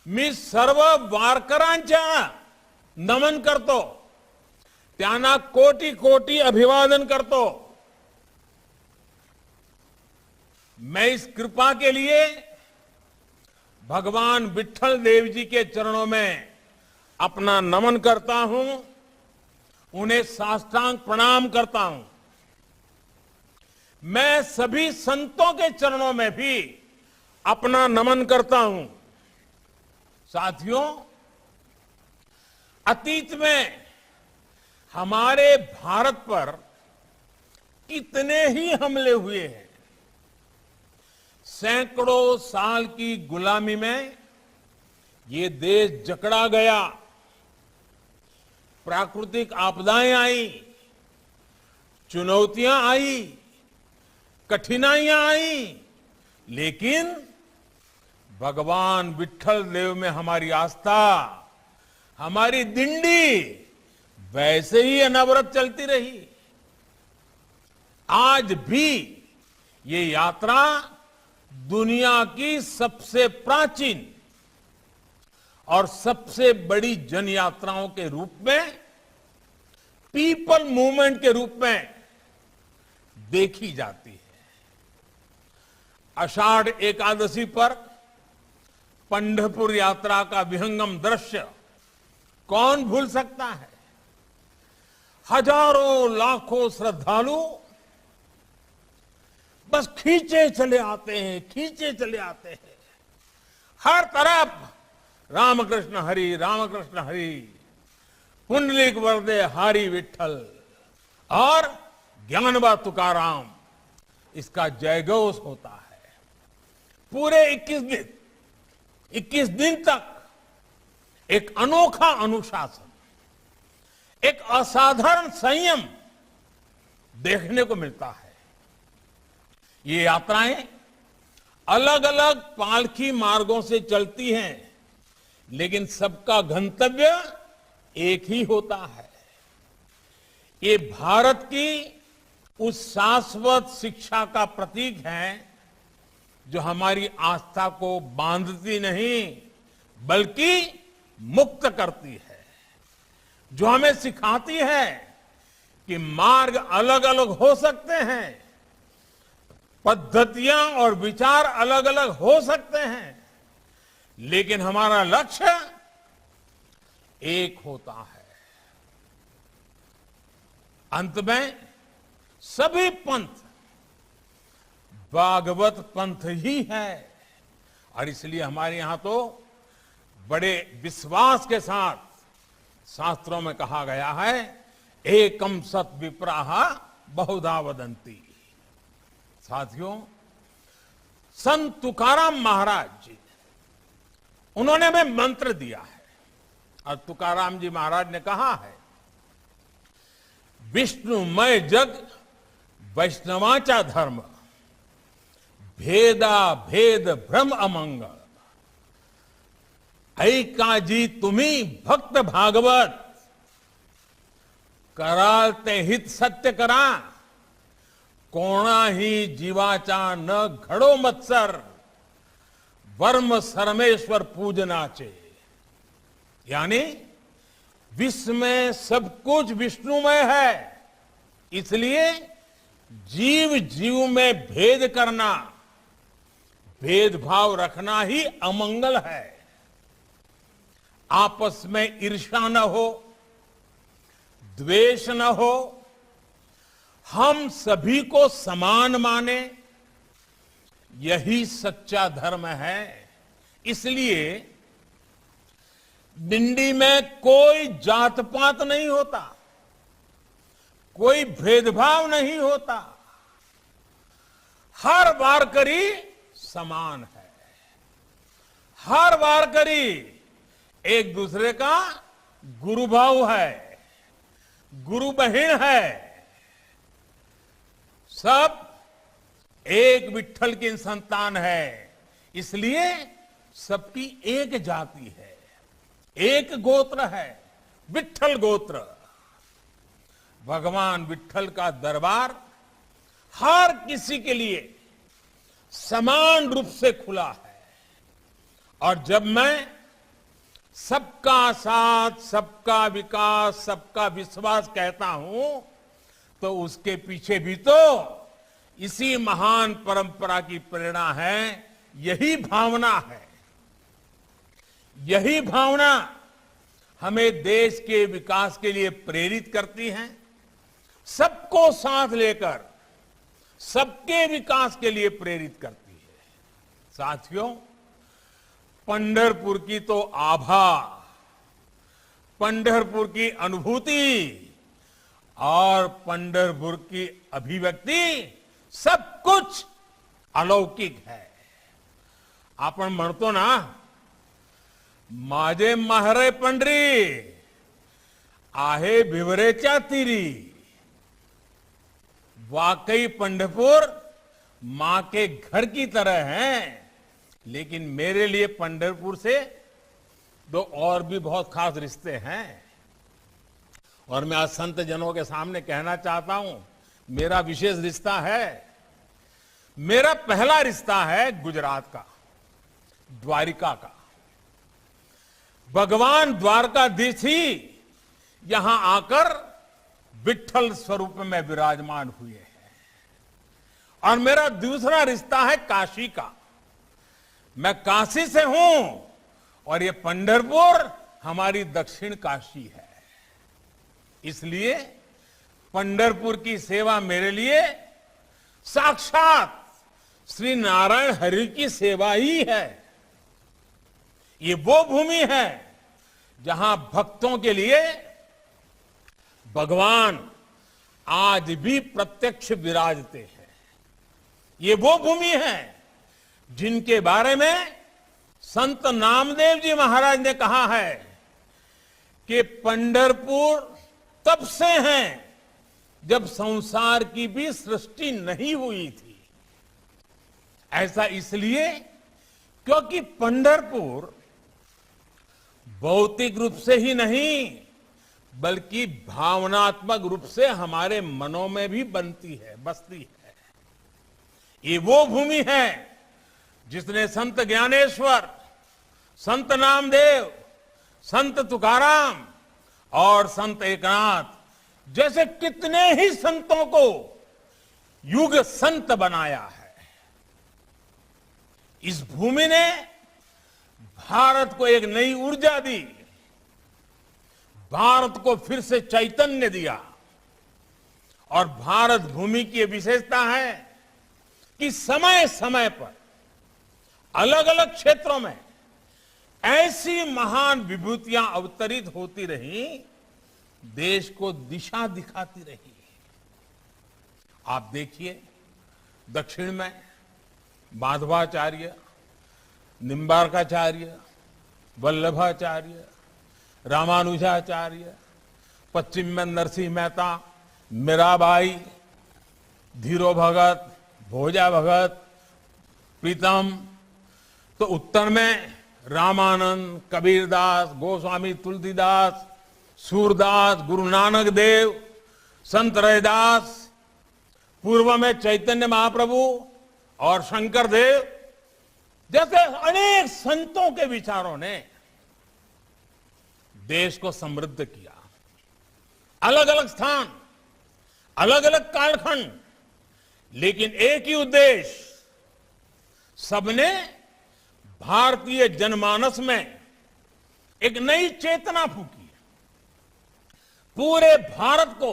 मी सर्व वारकऱ्यांच्या नमन करतो, त्यांना कोटी कोटी अभिवादन करतो। मैं इस कृपा के लिए भगवान विट्ठल देव जी के चरणों में अपना नमन करता हूं, उन्हें साष्टांग प्रणाम करता हूं। मैं सभी संतों के चरणों में भी अपना नमन करता हूं। साथियों, अतीत में हमारे भारत पर कितने ही हमले हुए हैं। सैकड़ों साल की गुलामी में ये देश जकड़ा गया, प्राकृतिक आपदाएं आई, चुनौतियां आई, कठिनाइयां आई, लेकिन भगवान विट्ठल देव में हमारी आस्था, हमारी दिंडी वैसे ही अनवरत चलती रही। आज भी ये यात्रा दुनिया की सबसे प्राचीन और सबसे बड़ी जन यात्राओं के रूप में, पीपल मूवमेंट के रूप में देखी जाती है। आषाढ़ एकादशी पर पंढरपुर यात्रा का विहंगम दृश्य कौन भूल सकता है। हजारों लाखों श्रद्धालु बस खींचे चले आते हैं, खींचे चले आते हैं। हर तरफ रामकृष्ण हरि, पुंडलिक वरदे हरि विट्ठल और ज्ञानबा तुकाराम, इसका जयघोष होता है। पूरे 21 दिन तक एक अनोखा अनुशासन, एक असाधारण संयम देखने को मिलता है। ये यात्राएं अलग अलग पालकी मार्गों से चलती हैं, लेकिन सबका गंतव्य एक ही होता है। ये भारत की उस शाश्वत शिक्षा का प्रतीक है जो हमारी आस्था को बांधती नहीं बल्कि मुक्त करती है, जो हमें सिखाती है कि मार्ग अलग अलग हो सकते हैं, पद्धतियां और विचार अलग अलग हो सकते हैं, लेकिन हमारा लक्ष्य एक होता है। अंत में सभी पंथ भागवत पंथ ही है और इसलिए हमारे यहां तो बड़े विश्वास के साथ शास्त्रों में कहा गया है, एकम सत विप्राह बहुधा वदंती। साथियों, संत तुकाराम महाराज जी उन्होंने हमें मंत्र दिया है और तुकाराम जी महाराज ने कहा है, विष्णुमय जग वैष्णवाचा धर्म, भेदा भेद भ्रम अमंग, ऐकाजी तुम्ही भक्त भागवत, कराल ते हित सत्य करा, कोणाही जीवाचा न घडो मत्सर, वर्म सरमेश्वर पूजनाचे। यानी विश्व में सब कुछ विष्णुमय है, इसलिए जीव जीव में भेद करना, भेदभाव रखना ही अमंगल है। आपस में ईर्ष्या न हो, द्वेष न हो, हम सभी को समान माने, यही सच्चा धर्म है। इसलिए डिंडी में कोई जात पात नहीं होता, कोई भेदभाव नहीं होता, हर वारकरी समान है, हर वारकरी एक दूसरे का गुरु भाव है, गुरु बहन है, सब एक विठ्ठल की संतान है, इसलिए सबकी एक जाति है, एक गोत्र है, विठ्ठल गोत्र। भगवान विठ्ठल का दरबार हर किसी के लिए समान रूप से खुला है। और जब मैं सबका साथ, सबका विकास, सबका विश्वास कहता हूं, तो उसके पीछे भी तो इसी महान परंपरा की प्रेरणा है, यही भावना है। यही भावना हमें देश के विकास के लिए प्रेरित करती है, सबको साथ लेकर सबके विकास के लिए प्रेरित करती है। साथियों, पंढरपुर की तो आभा, पंढरपुर की अनुभूति और पंढरपुर की अभिव्यक्ति सब कुछ अलौकिक है। आपण म्हणतो ना, माझे माहरे पंढरी आहे भिवरेच्या तीरी। वाकई पंढरपुर मां के घर की तरह है, लेकिन मेरे लिए पंढरपुर से दो और भी बहुत खास रिश्ते हैं। और मैं आज संत जनों के सामने कहना चाहता हूं, मेरा विशेष रिश्ता है। मेरा पहला रिश्ता है गुजरात का, द्वारिका का। भगवान द्वारकाधीश ही यहां आकर विठ्ठल स्वरूप में विराजमान हुए हैं। और मेरा दूसरा रिश्ता है काशी का। मैं काशी से हूं और ये पंढरपुर हमारी दक्षिण काशी है। इसलिए पंढरपुर की सेवा मेरे लिए साक्षात श्री नारायण हरि की सेवा ही है। ये वो भूमि है जहां भक्तों के लिए भगवान आज भी प्रत्यक्ष विराजते हैं। ये वो भूमि है जिनके बारे में संत नामदेव जी महाराज ने कहा है कि पंढरपुर तब से हैं जब संसार की भी सृष्टि नहीं हुई थी। ऐसा इसलिए क्योंकि पंढरपुर भौतिक रूप से ही नहीं बल्कि भावनात्मक रूप से हमारे मनों में भी बसती है। ये वो भूमि है जिसने संत ज्ञानेश्वर, संत नामदेव, संत तुकाराम और संत एकनाथ जैसे कितने ही संतों को युग संत बनाया है। इस भूमि ने भारत को एक नई ऊर्जा दी, भारत को फिर से चैतन्य दिया। और भारत भूमि की विशेषता है कि समय समय पर अलग अलग क्षेत्रों में ऐसी महान विभूतियां अवतरित होती रही, देश को दिशा दिखाती रही। आप देखिए, दक्षिण में माधवाचार्य, निम्बार्काचार्य, वल्लभाचार्य, रामानुजाचार्य, पश्चिम में नरसिंह मेहता, मीराबाई, धीरो भगत, भोजा भगत, प्रीतम, तो उत्तर में रामानंद, कबीरदास, गोस्वामी तुलसीदास, सूरदास, गुरु नानक देव, संत रैदास, पूर्व में चैतन्य महाप्रभु और शंकर देव जैसे अनेक संतों के विचारों ने देश को समृद्ध किया। अलग अलग स्थान, अलग अलग कालखंड, लेकिन एक ही उद्देश्य, सबने भारतीय जनमानस में एक नई चेतना फूकी, पूरे भारत को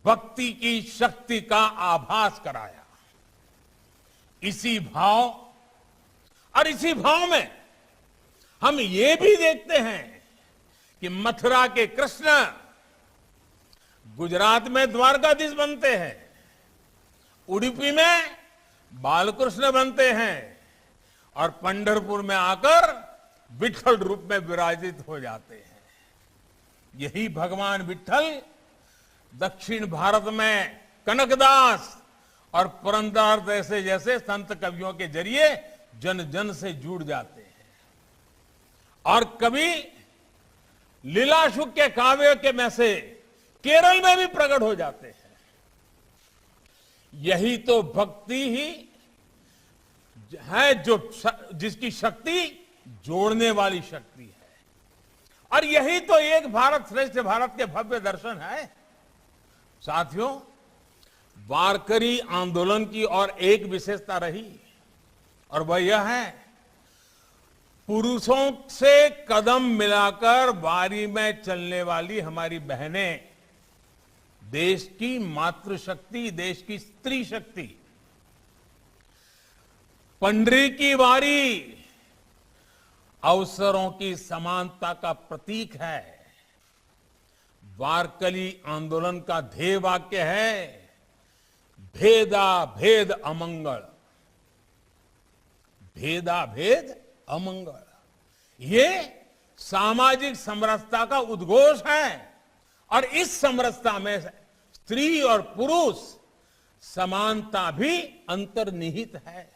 भक्ति की शक्ति का आभास कराया। इसी भाव और इसी भाव में हम ये भी देखते हैं कि मथुरा के कृष्ण गुजरात में द्वारकाधीश बनते हैं, उडुपी में बालकृष्ण बनते हैं और पंढरपुर में आकर विठल रूप में विराजित हो जाते हैं। यही भगवान विठल दक्षिण भारत में कनकदास और पुरंदर जैसे संत कवियों के जरिए जन जन से जुड़ जाते हैं और कभी लीलाशुक के काव्य के में से केरल में भी प्रकट हो जाते हैं। यही तो भक्ति ही है जो जिसकी शक्ति जोड़ने वाली शक्ति है, और यही तो एक भारत श्रेष्ठ भारत के भव्य दर्शन है। साथियों, वारकरी आंदोलन की और एक विशेषता रही और वह यह है, पुरुषों से कदम मिलाकर वारी में चलने वाली हमारी बहनें देश की मातृशक्ति, देश की स्त्री शक्ति। पंडरी की वारी अवसरों की समानता का प्रतीक है। वारकरी आंदोलन का ध्येय वाक्य है, भेदा भेद अमंगल, भेदा भेद अमंगल। ये सामाजिक समरसता का उद्घोष है और इस समरसता में स्त्री और पुरुष समानता भी अंतर्निहित है।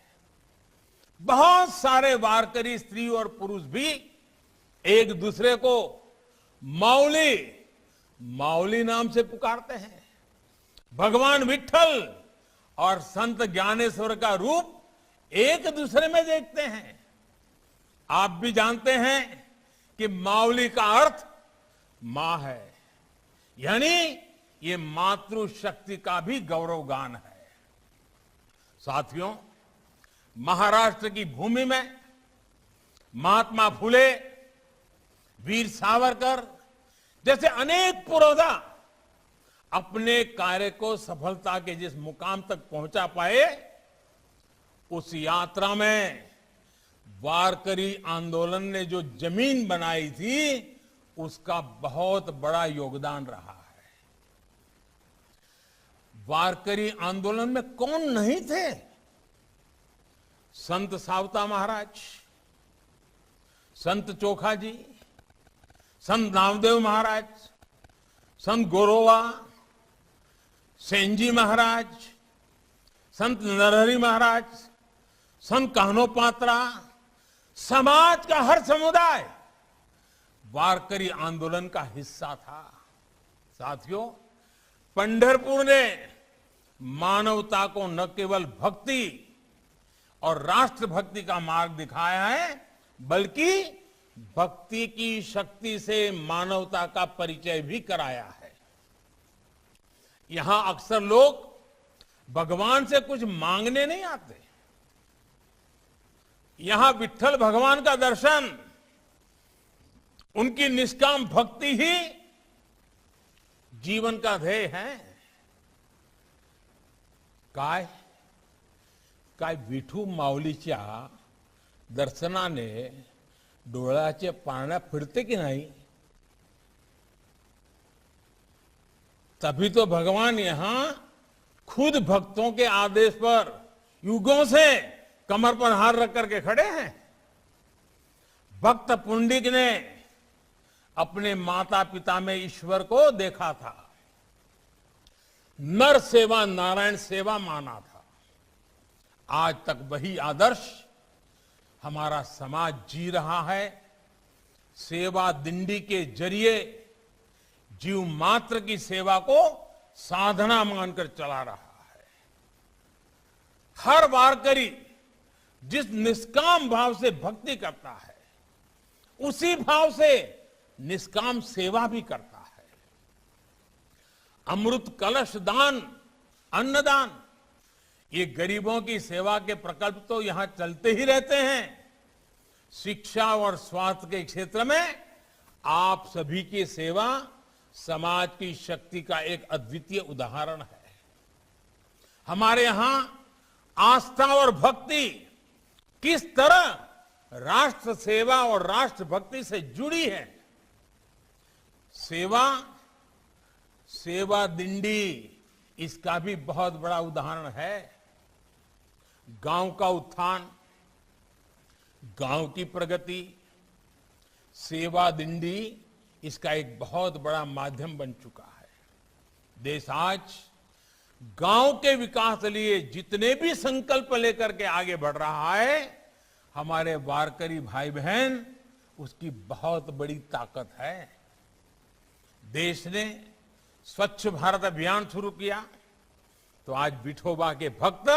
बहुत सारे वारकरी स्त्री और पुरुष भी एक दूसरे को माउली माउली नाम से पुकारते हैं। भगवान विठल और संत ज्ञानेश्वर का रूप एक दूसरे में देखते हैं। आप भी जानते हैं कि माउली का अर्थ मां है, यानी ये मातृशक्ति का भी गौरवगान है। साथियों, महाराष्ट्र की भूमि में महात्मा फुले, वीर सावरकर जैसे अनेक पुरोधा अपने कार्य को सफलता के जिस मुकाम तक पहुंचा पाए, उस यात्रा में वारकरी आंदोलन ने जो जमीन बनाई थी उसका बहुत बड़ा योगदान रहा है। वारकरी आंदोलन में कौन नहीं थे? संत सावता महाराज, संत चोखा जी, संत नामदेव महाराज, संत गोरोवा, सेनजी महाराज, संत नरहरि महाराज, संत कान्होपात्रा, समाज का हर समुदाय वारकरी आंदोलन का हिस्सा था। साथियों, पंढरपुर ने मानवता को न केवल भक्ति और राष्ट्रभक्ति का मार्ग दिखाया है, बल्कि भक्ति की शक्ति से मानवता का परिचय भी कराया है। यहां अक्सर लोग भगवान से कुछ मांगने नहीं आते। यहां विठ्ठल भगवान का दर्शन, उनकी निष्काम भक्ति ही जीवन का ध्येय है। काय विठू माऊलीच्या दर्शनाने डोळ्याचे पारण्या फिरते की नहीं? तभी तो भगवान यहां खुद भक्तों के आदेश पर युगों से कमर पर हाथ रख करके खड़े हैं। भक्त पुंडिक ने अपने माता पिता में ईश्वर को देखा था, नर सेवा नारायण सेवा माना था। आज तक वही आदर्श हमारा समाज जी रहा है। सेवा दिंडी के जरिए जीव मात्र की सेवा को साधना मानकर चला रहा है। हर वारकरी जिस निष्काम भाव से भक्ति करता है, उसी भाव से निष्काम सेवा भी करता है। अमृत कलश दान, अन्नदान, ये गरीबों की सेवा के प्रकल्प तो यहां चलते ही रहते हैं। शिक्षा और स्वास्थ्य के क्षेत्र में आप सभी की सेवा समाज की शक्ति का एक अद्वितीय उदाहरण है। हमारे यहां आस्था और भक्ति किस तरह राष्ट्र सेवा और राष्ट्र भक्ति से जुड़ी है। सेवा दिंडी इसका भी बहुत बड़ा उदाहरण है। गांव का उत्थान, गांव की प्रगति, सेवा दिंडी इसका एक बहुत बड़ा माध्यम बन चुका है। देश आज गांव के विकास के लिए जितने भी संकल्प लेकर के आगे बढ़ रहा है, हमारे वारकरी भाई बहन उसकी बहुत बड़ी ताकत है। देश ने स्वच्छ भारत अभियान शुरू किया तो आज विठोबा के भक्त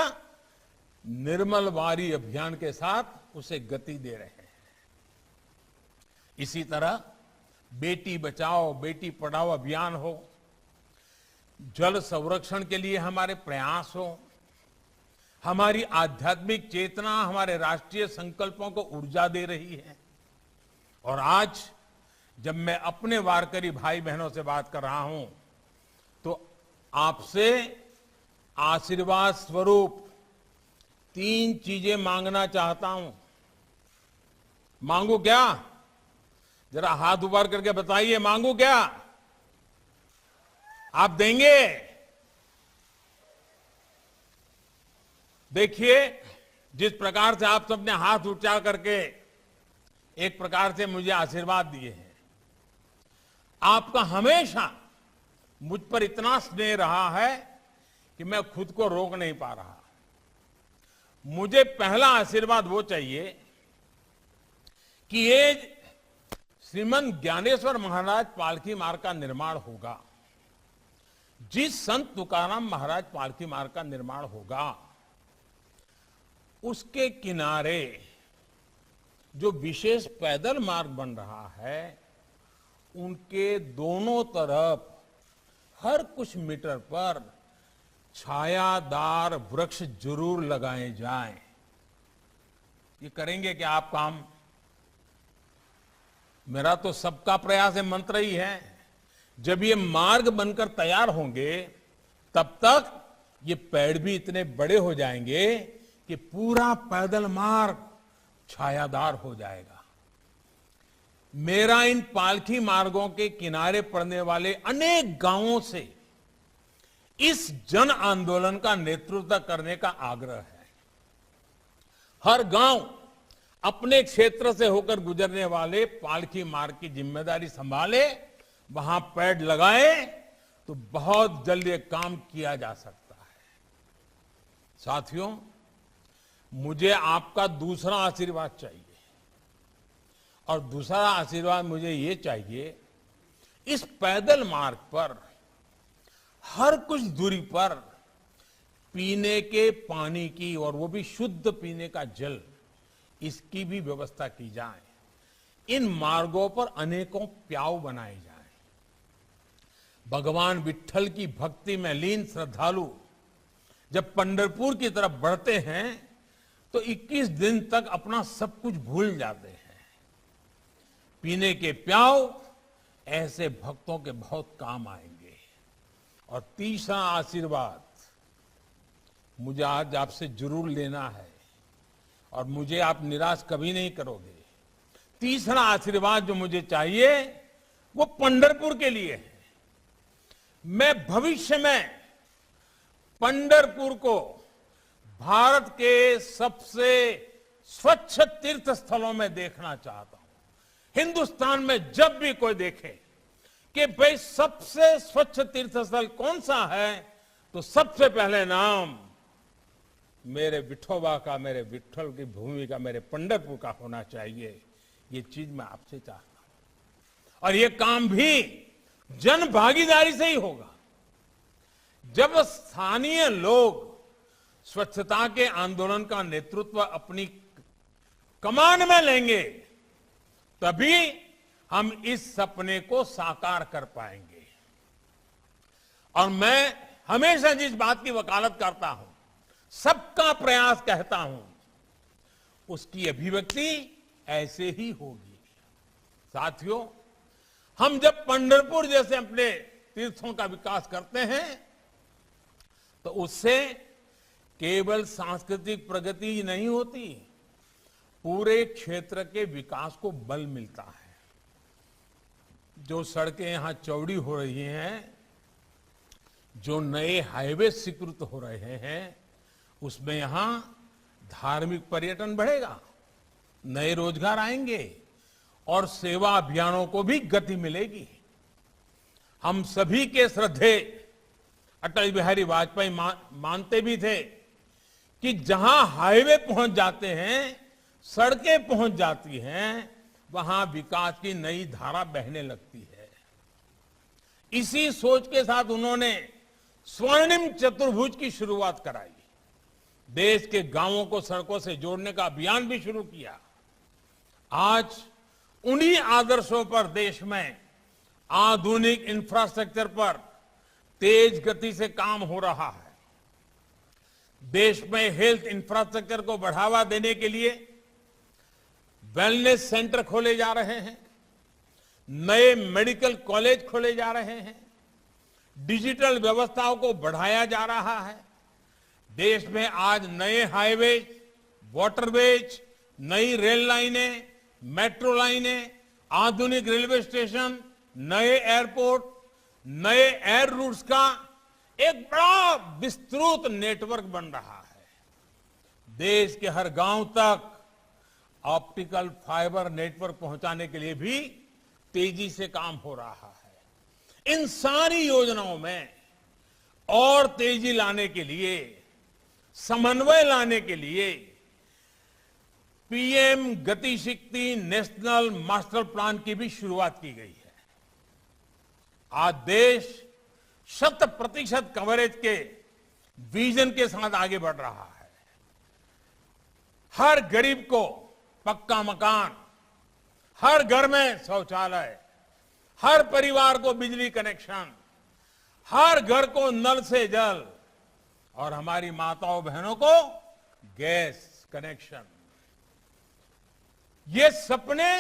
निर्मल वारी अभियान के साथ उसे गति दे रहे हैं। इसी तरह बेटी बचाओ बेटी पढ़ाओ अभियान हो, जल संरक्षण के लिए हमारे प्रयास हो, हमारी आध्यात्मिक चेतना हमारे राष्ट्रीय संकल्पों को ऊर्जा दे रही है। और आज जब मैं अपने वारकरी भाई बहनों से बात कर रहा हूं तो आपसे आशीर्वाद स्वरूप 3 चीजें मांगना चाहता हूं। मांगू क्या? जरा हाथ ऊपर करके बताइए, मांगू क्या? आप देंगे? देखिए, जिस प्रकार से आप सबने हाथ ऊंचा करके एक प्रकार से मुझे आशीर्वाद दिए हैं, आपका हमेशा मुझ पर इतना स्नेह रहा है कि मैं खुद को रोक नहीं पा रहा। मुझे पहला आशीर्वाद वो चाहिए कि ये श्रीमंत ज्ञानेश्वर महाराज पालकी मार्ग का निर्माण होगा। जिस संत तुकाराम महाराज पालकी मार्ग का निर्माण होगा, उसके किनारे जो विशेष पैदल मार्ग बन रहा है, उनके दोनों तरफ हर कुछ मीटर पर छायादार वृक्ष जरूर लगाए जाएं। ये करेंगे क्या आप काम? मेरा तो सबका प्रयास है मंत्र ही है। जब ये मार्ग बनकर तैयार होंगे, तब तक ये पेड़ भी इतने बड़े हो जाएंगे कि पूरा पैदल मार्ग छायादार हो जाएगा। मेरा इन पालकी मार्गों के किनारे पड़ने वाले अनेक गांवों से इस जन आंदोलन का नेतृत्व करने का आग्रह है। हर गांव अपने क्षेत्र से होकर गुजरने वाले पालकी मार्ग की जिम्मेदारी संभाले, वहां पेड़ लगाए तो बहुत जल्द ये काम किया जा सकता है। साथियों, मुझे आपका दूसरा आशीर्वाद चाहिए। और दूसरा आशीर्वाद मुझे ये चाहिए, इस पैदल मार्ग पर हर कुछ दूरी पर पीने के पानी की, और वो भी शुद्ध पीने का जल, इसकी भी व्यवस्था की जाए। इन मार्गों पर अनेकों प्याऊ बनाए जाएं। भगवान विट्ठल की भक्ति में लीन श्रद्धालु जब पंढरपुर की तरफ बढ़ते हैं तो 21 दिन तक अपना सब कुछ भूल जाते हैं। पीने के प्याऊ ऐसे भक्तों के बहुत काम आएंगे। और तीसरा आशीर्वाद मुझे आज आपसे जरूर लेना है, और मुझे आप निराश कभी नहीं करोगे। तीसरा आशीर्वाद जो मुझे चाहिए वो पंढरपुर के लिए है। मैं भविष्य में पंढरपुर को भारत के सबसे स्वच्छ तीर्थ स्थलों में देखना चाहता हूं। हिंदुस्तान में जब भी कोई देखे कि भाई सबसे स्वच्छ तीर्थ स्थल कौन सा है, तो सबसे पहले नाम मेरे विठोबा का, मेरे विठल की भूमि का, मेरे पंढरपुर का होना चाहिए। ये चीज मैं आपसे चाहता हूं और ये काम भी जन भागीदारी से ही होगा। जब स्थानीय लोग स्वच्छता के आंदोलन का नेतृत्व अपनी कमान में लेंगे, तभी हम इस सपने को साकार कर पाएंगे। और मैं हमेशा जिस बात की वकालत करता हूं, सबका प्रयास कहता हूं, उसकी अभिव्यक्ति ऐसे ही होगी। साथियों, हम जब पंढरपुर जैसे अपने तीर्थों का विकास करते हैं, तो उससे केवल सांस्कृतिक प्रगति ही नहीं होती, पूरे क्षेत्र के विकास को बल मिलता है। जो सड़कें यहां चौड़ी हो रही हैं, जो नए हाईवे स्वीकृत हो रहे हैं, उसमें यहां धार्मिक पर्यटन बढ़ेगा, नए रोजगार आएंगे और सेवा अभियानों को भी गति मिलेगी। हम सभी के श्रद्धेय अटल बिहारी वाजपेयी मानते भी थे कि जहां हाईवे पहुंच जाते हैं, सड़कें पहुंच जाती हैं, वहां विकास की नई धारा बहने लगती है। इसी सोच के साथ उन्होंने स्वर्णिम चतुर्भुज की शुरुआत कराई, देश के गांवों को सड़कों से जोड़ने का अभियान भी शुरू किया। आज उन्हीं आदर्शों पर देश में आधुनिक इंफ्रास्ट्रक्चर पर तेज गति से काम हो रहा है। देश में हेल्थ इंफ्रास्ट्रक्चर को बढ़ावा देने के लिए वेलनेस सेंटर खोले जा रहे हैं, नए मेडिकल कॉलेज खोले जा रहे हैं, डिजिटल व्यवस्थाओं को बढ़ाया जा रहा है। देश में आज नए हाईवे, वाटरवेज, नई रेल लाइनें, मेट्रो लाइनें, आधुनिक रेलवे स्टेशन, नए एयरपोर्ट, नए एयर रूट्स का एक बड़ा विस्तृत नेटवर्क बन रहा है। देश के हर गांव तक ऑप्टिकल फाइबर नेटवर्क पहुंचाने के लिए भी तेजी से काम हो रहा है। इन सारी योजनाओं में और तेजी लाने के लिए, समन्वय लाने के लिए पीएम गति शक्ति नेशनल मास्टर प्लान की भी शुरुआत की गई है। आज देश 100% कवरेज के विजन के साथ आगे बढ़ रहा है। हर गरीब को पक्का मकान, हर घर में शौचालय, हर परिवार को बिजली कनेक्शन, हर घर को नल से जल और हमारी माताओं बहनों को गैस कनेक्शन। ये सपने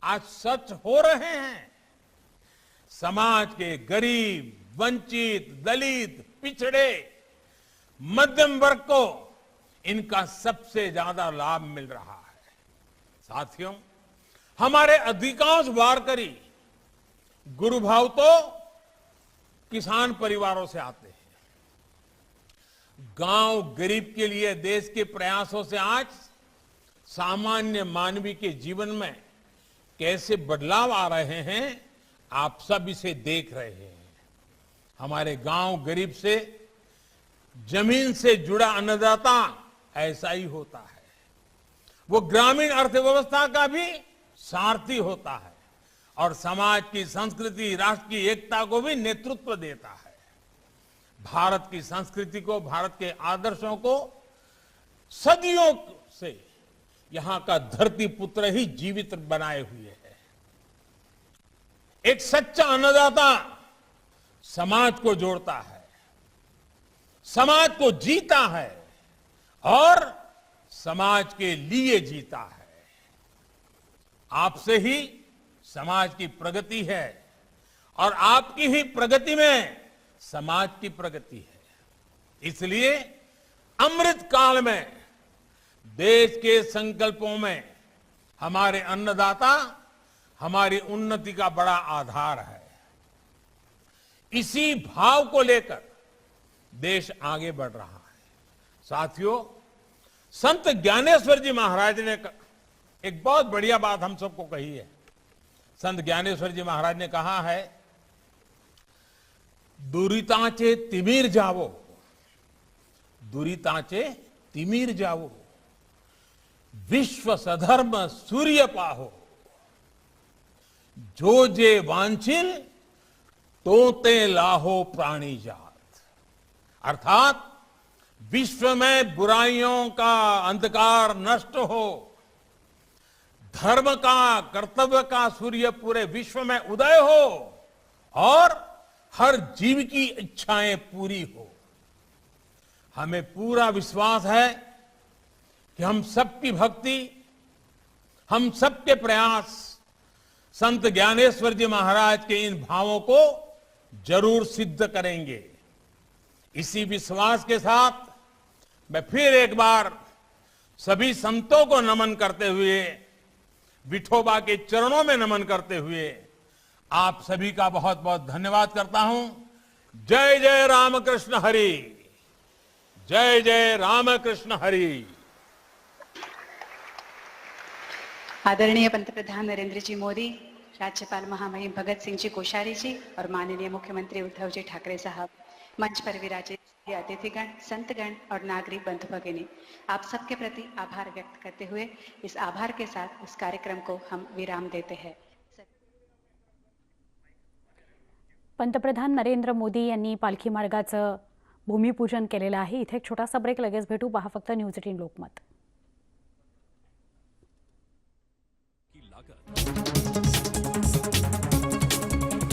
आज सच हो रहे हैं। समाज के गरीब, वंचित, दलित, पिछड़े, मध्यम वर्ग को इनका सबसे ज्यादा लाभ मिल रहा है। साथियों, हमारे अधिकांश वारकरी गुरुभाव तो किसान परिवारों से आते हैं। गांव गरीब के लिए देश के प्रयासों से आज सामान्य मानवी के जीवन में कैसे बदलाव आ रहे हैं, आप सब इसे देख रहे हैं। हमारे गांव गरीब से, जमीन से जुड़ा अन्नदाता ऐसा ही होता है। वो ग्रामीण अर्थव्यवस्था का भी सारथी होता है और समाज की संस्कृति, राष्ट्र की एकता को भी नेतृत्व देता है। भारत की संस्कृति को, भारत के आदर्शों को सदियों से यहां का धरती पुत्र ही जीवित बनाए हुए है। एक सच्चा अन्नदाता समाज को जोड़ता है, समाज को जीता है और समाज के लिए जीता है। आपसे ही समाज की प्रगति है और आपकी ही प्रगति में समाज की प्रगति है। इसलिए अमृत काल में देश के संकल्पों में हमारे अन्नदाता हमारी उन्नति का बड़ा आधार है। इसी भाव को लेकर देश आगे बढ़ रहा है। साथियों, संत ज्ञानेश्वर जी महाराज ने एक बहुत बढ़िया बात हम सबको कही है। संत ज्ञानेश्वर जी महाराज ने कहा है, दुरिताचे तिमिर जावो, दुरिताचे तिमिर जावो, विश्व सधर्म सूर्य पाहो, जो जे वांछिल तोते लाहो प्राणी जात। अर्थात विश्व में बुराइयों का अंधकार नष्ट हो, धर्म का कर्तव्य का सूर्य पूरे विश्व में उदय हो और हर जीव की इच्छाएं पूरी हो। हमें पूरा विश्वास है कि हम सबकी भक्ति, हम सबके प्रयास संत ज्ञानेश्वर जी महाराज के इन भावों को जरूर सिद्ध करेंगे। इसी विश्वास के साथ मैं फिर एक बार सभी संतों को नमन करते हुए, विठोबा के चरणों में नमन करते हुए आप सभी का बहुत बहुत धन्यवाद करता हूं। जय जय रामकृष्ण हरि, जय जय रामकृष्ण हरि। आदरणीय पंतप्रधान नरेंद्र जी मोदी, राज्यपाल महामहिम भगत सिंह जी कोश्यारी जी और माननीय मुख्यमंत्री उद्धव जी ठाकरे साहब, मंच पर विराजित अतिथिगण, संतगण और नागरिक बंधु भगिनी, आप सबके प्रति आभार व्यक्त करते हुए इस आभार के साथ इस कार्यक्रम को हम विराम देते हैं। पंतप्रधान नरेंद्र मोदी यांनी पालखी मार्गाचं भूमिपूजन केलेलं आहे। इथे एक छोटासा ब्रेक, लगेच भेटू। पहा फक्त न्यूज 18 लोकमत।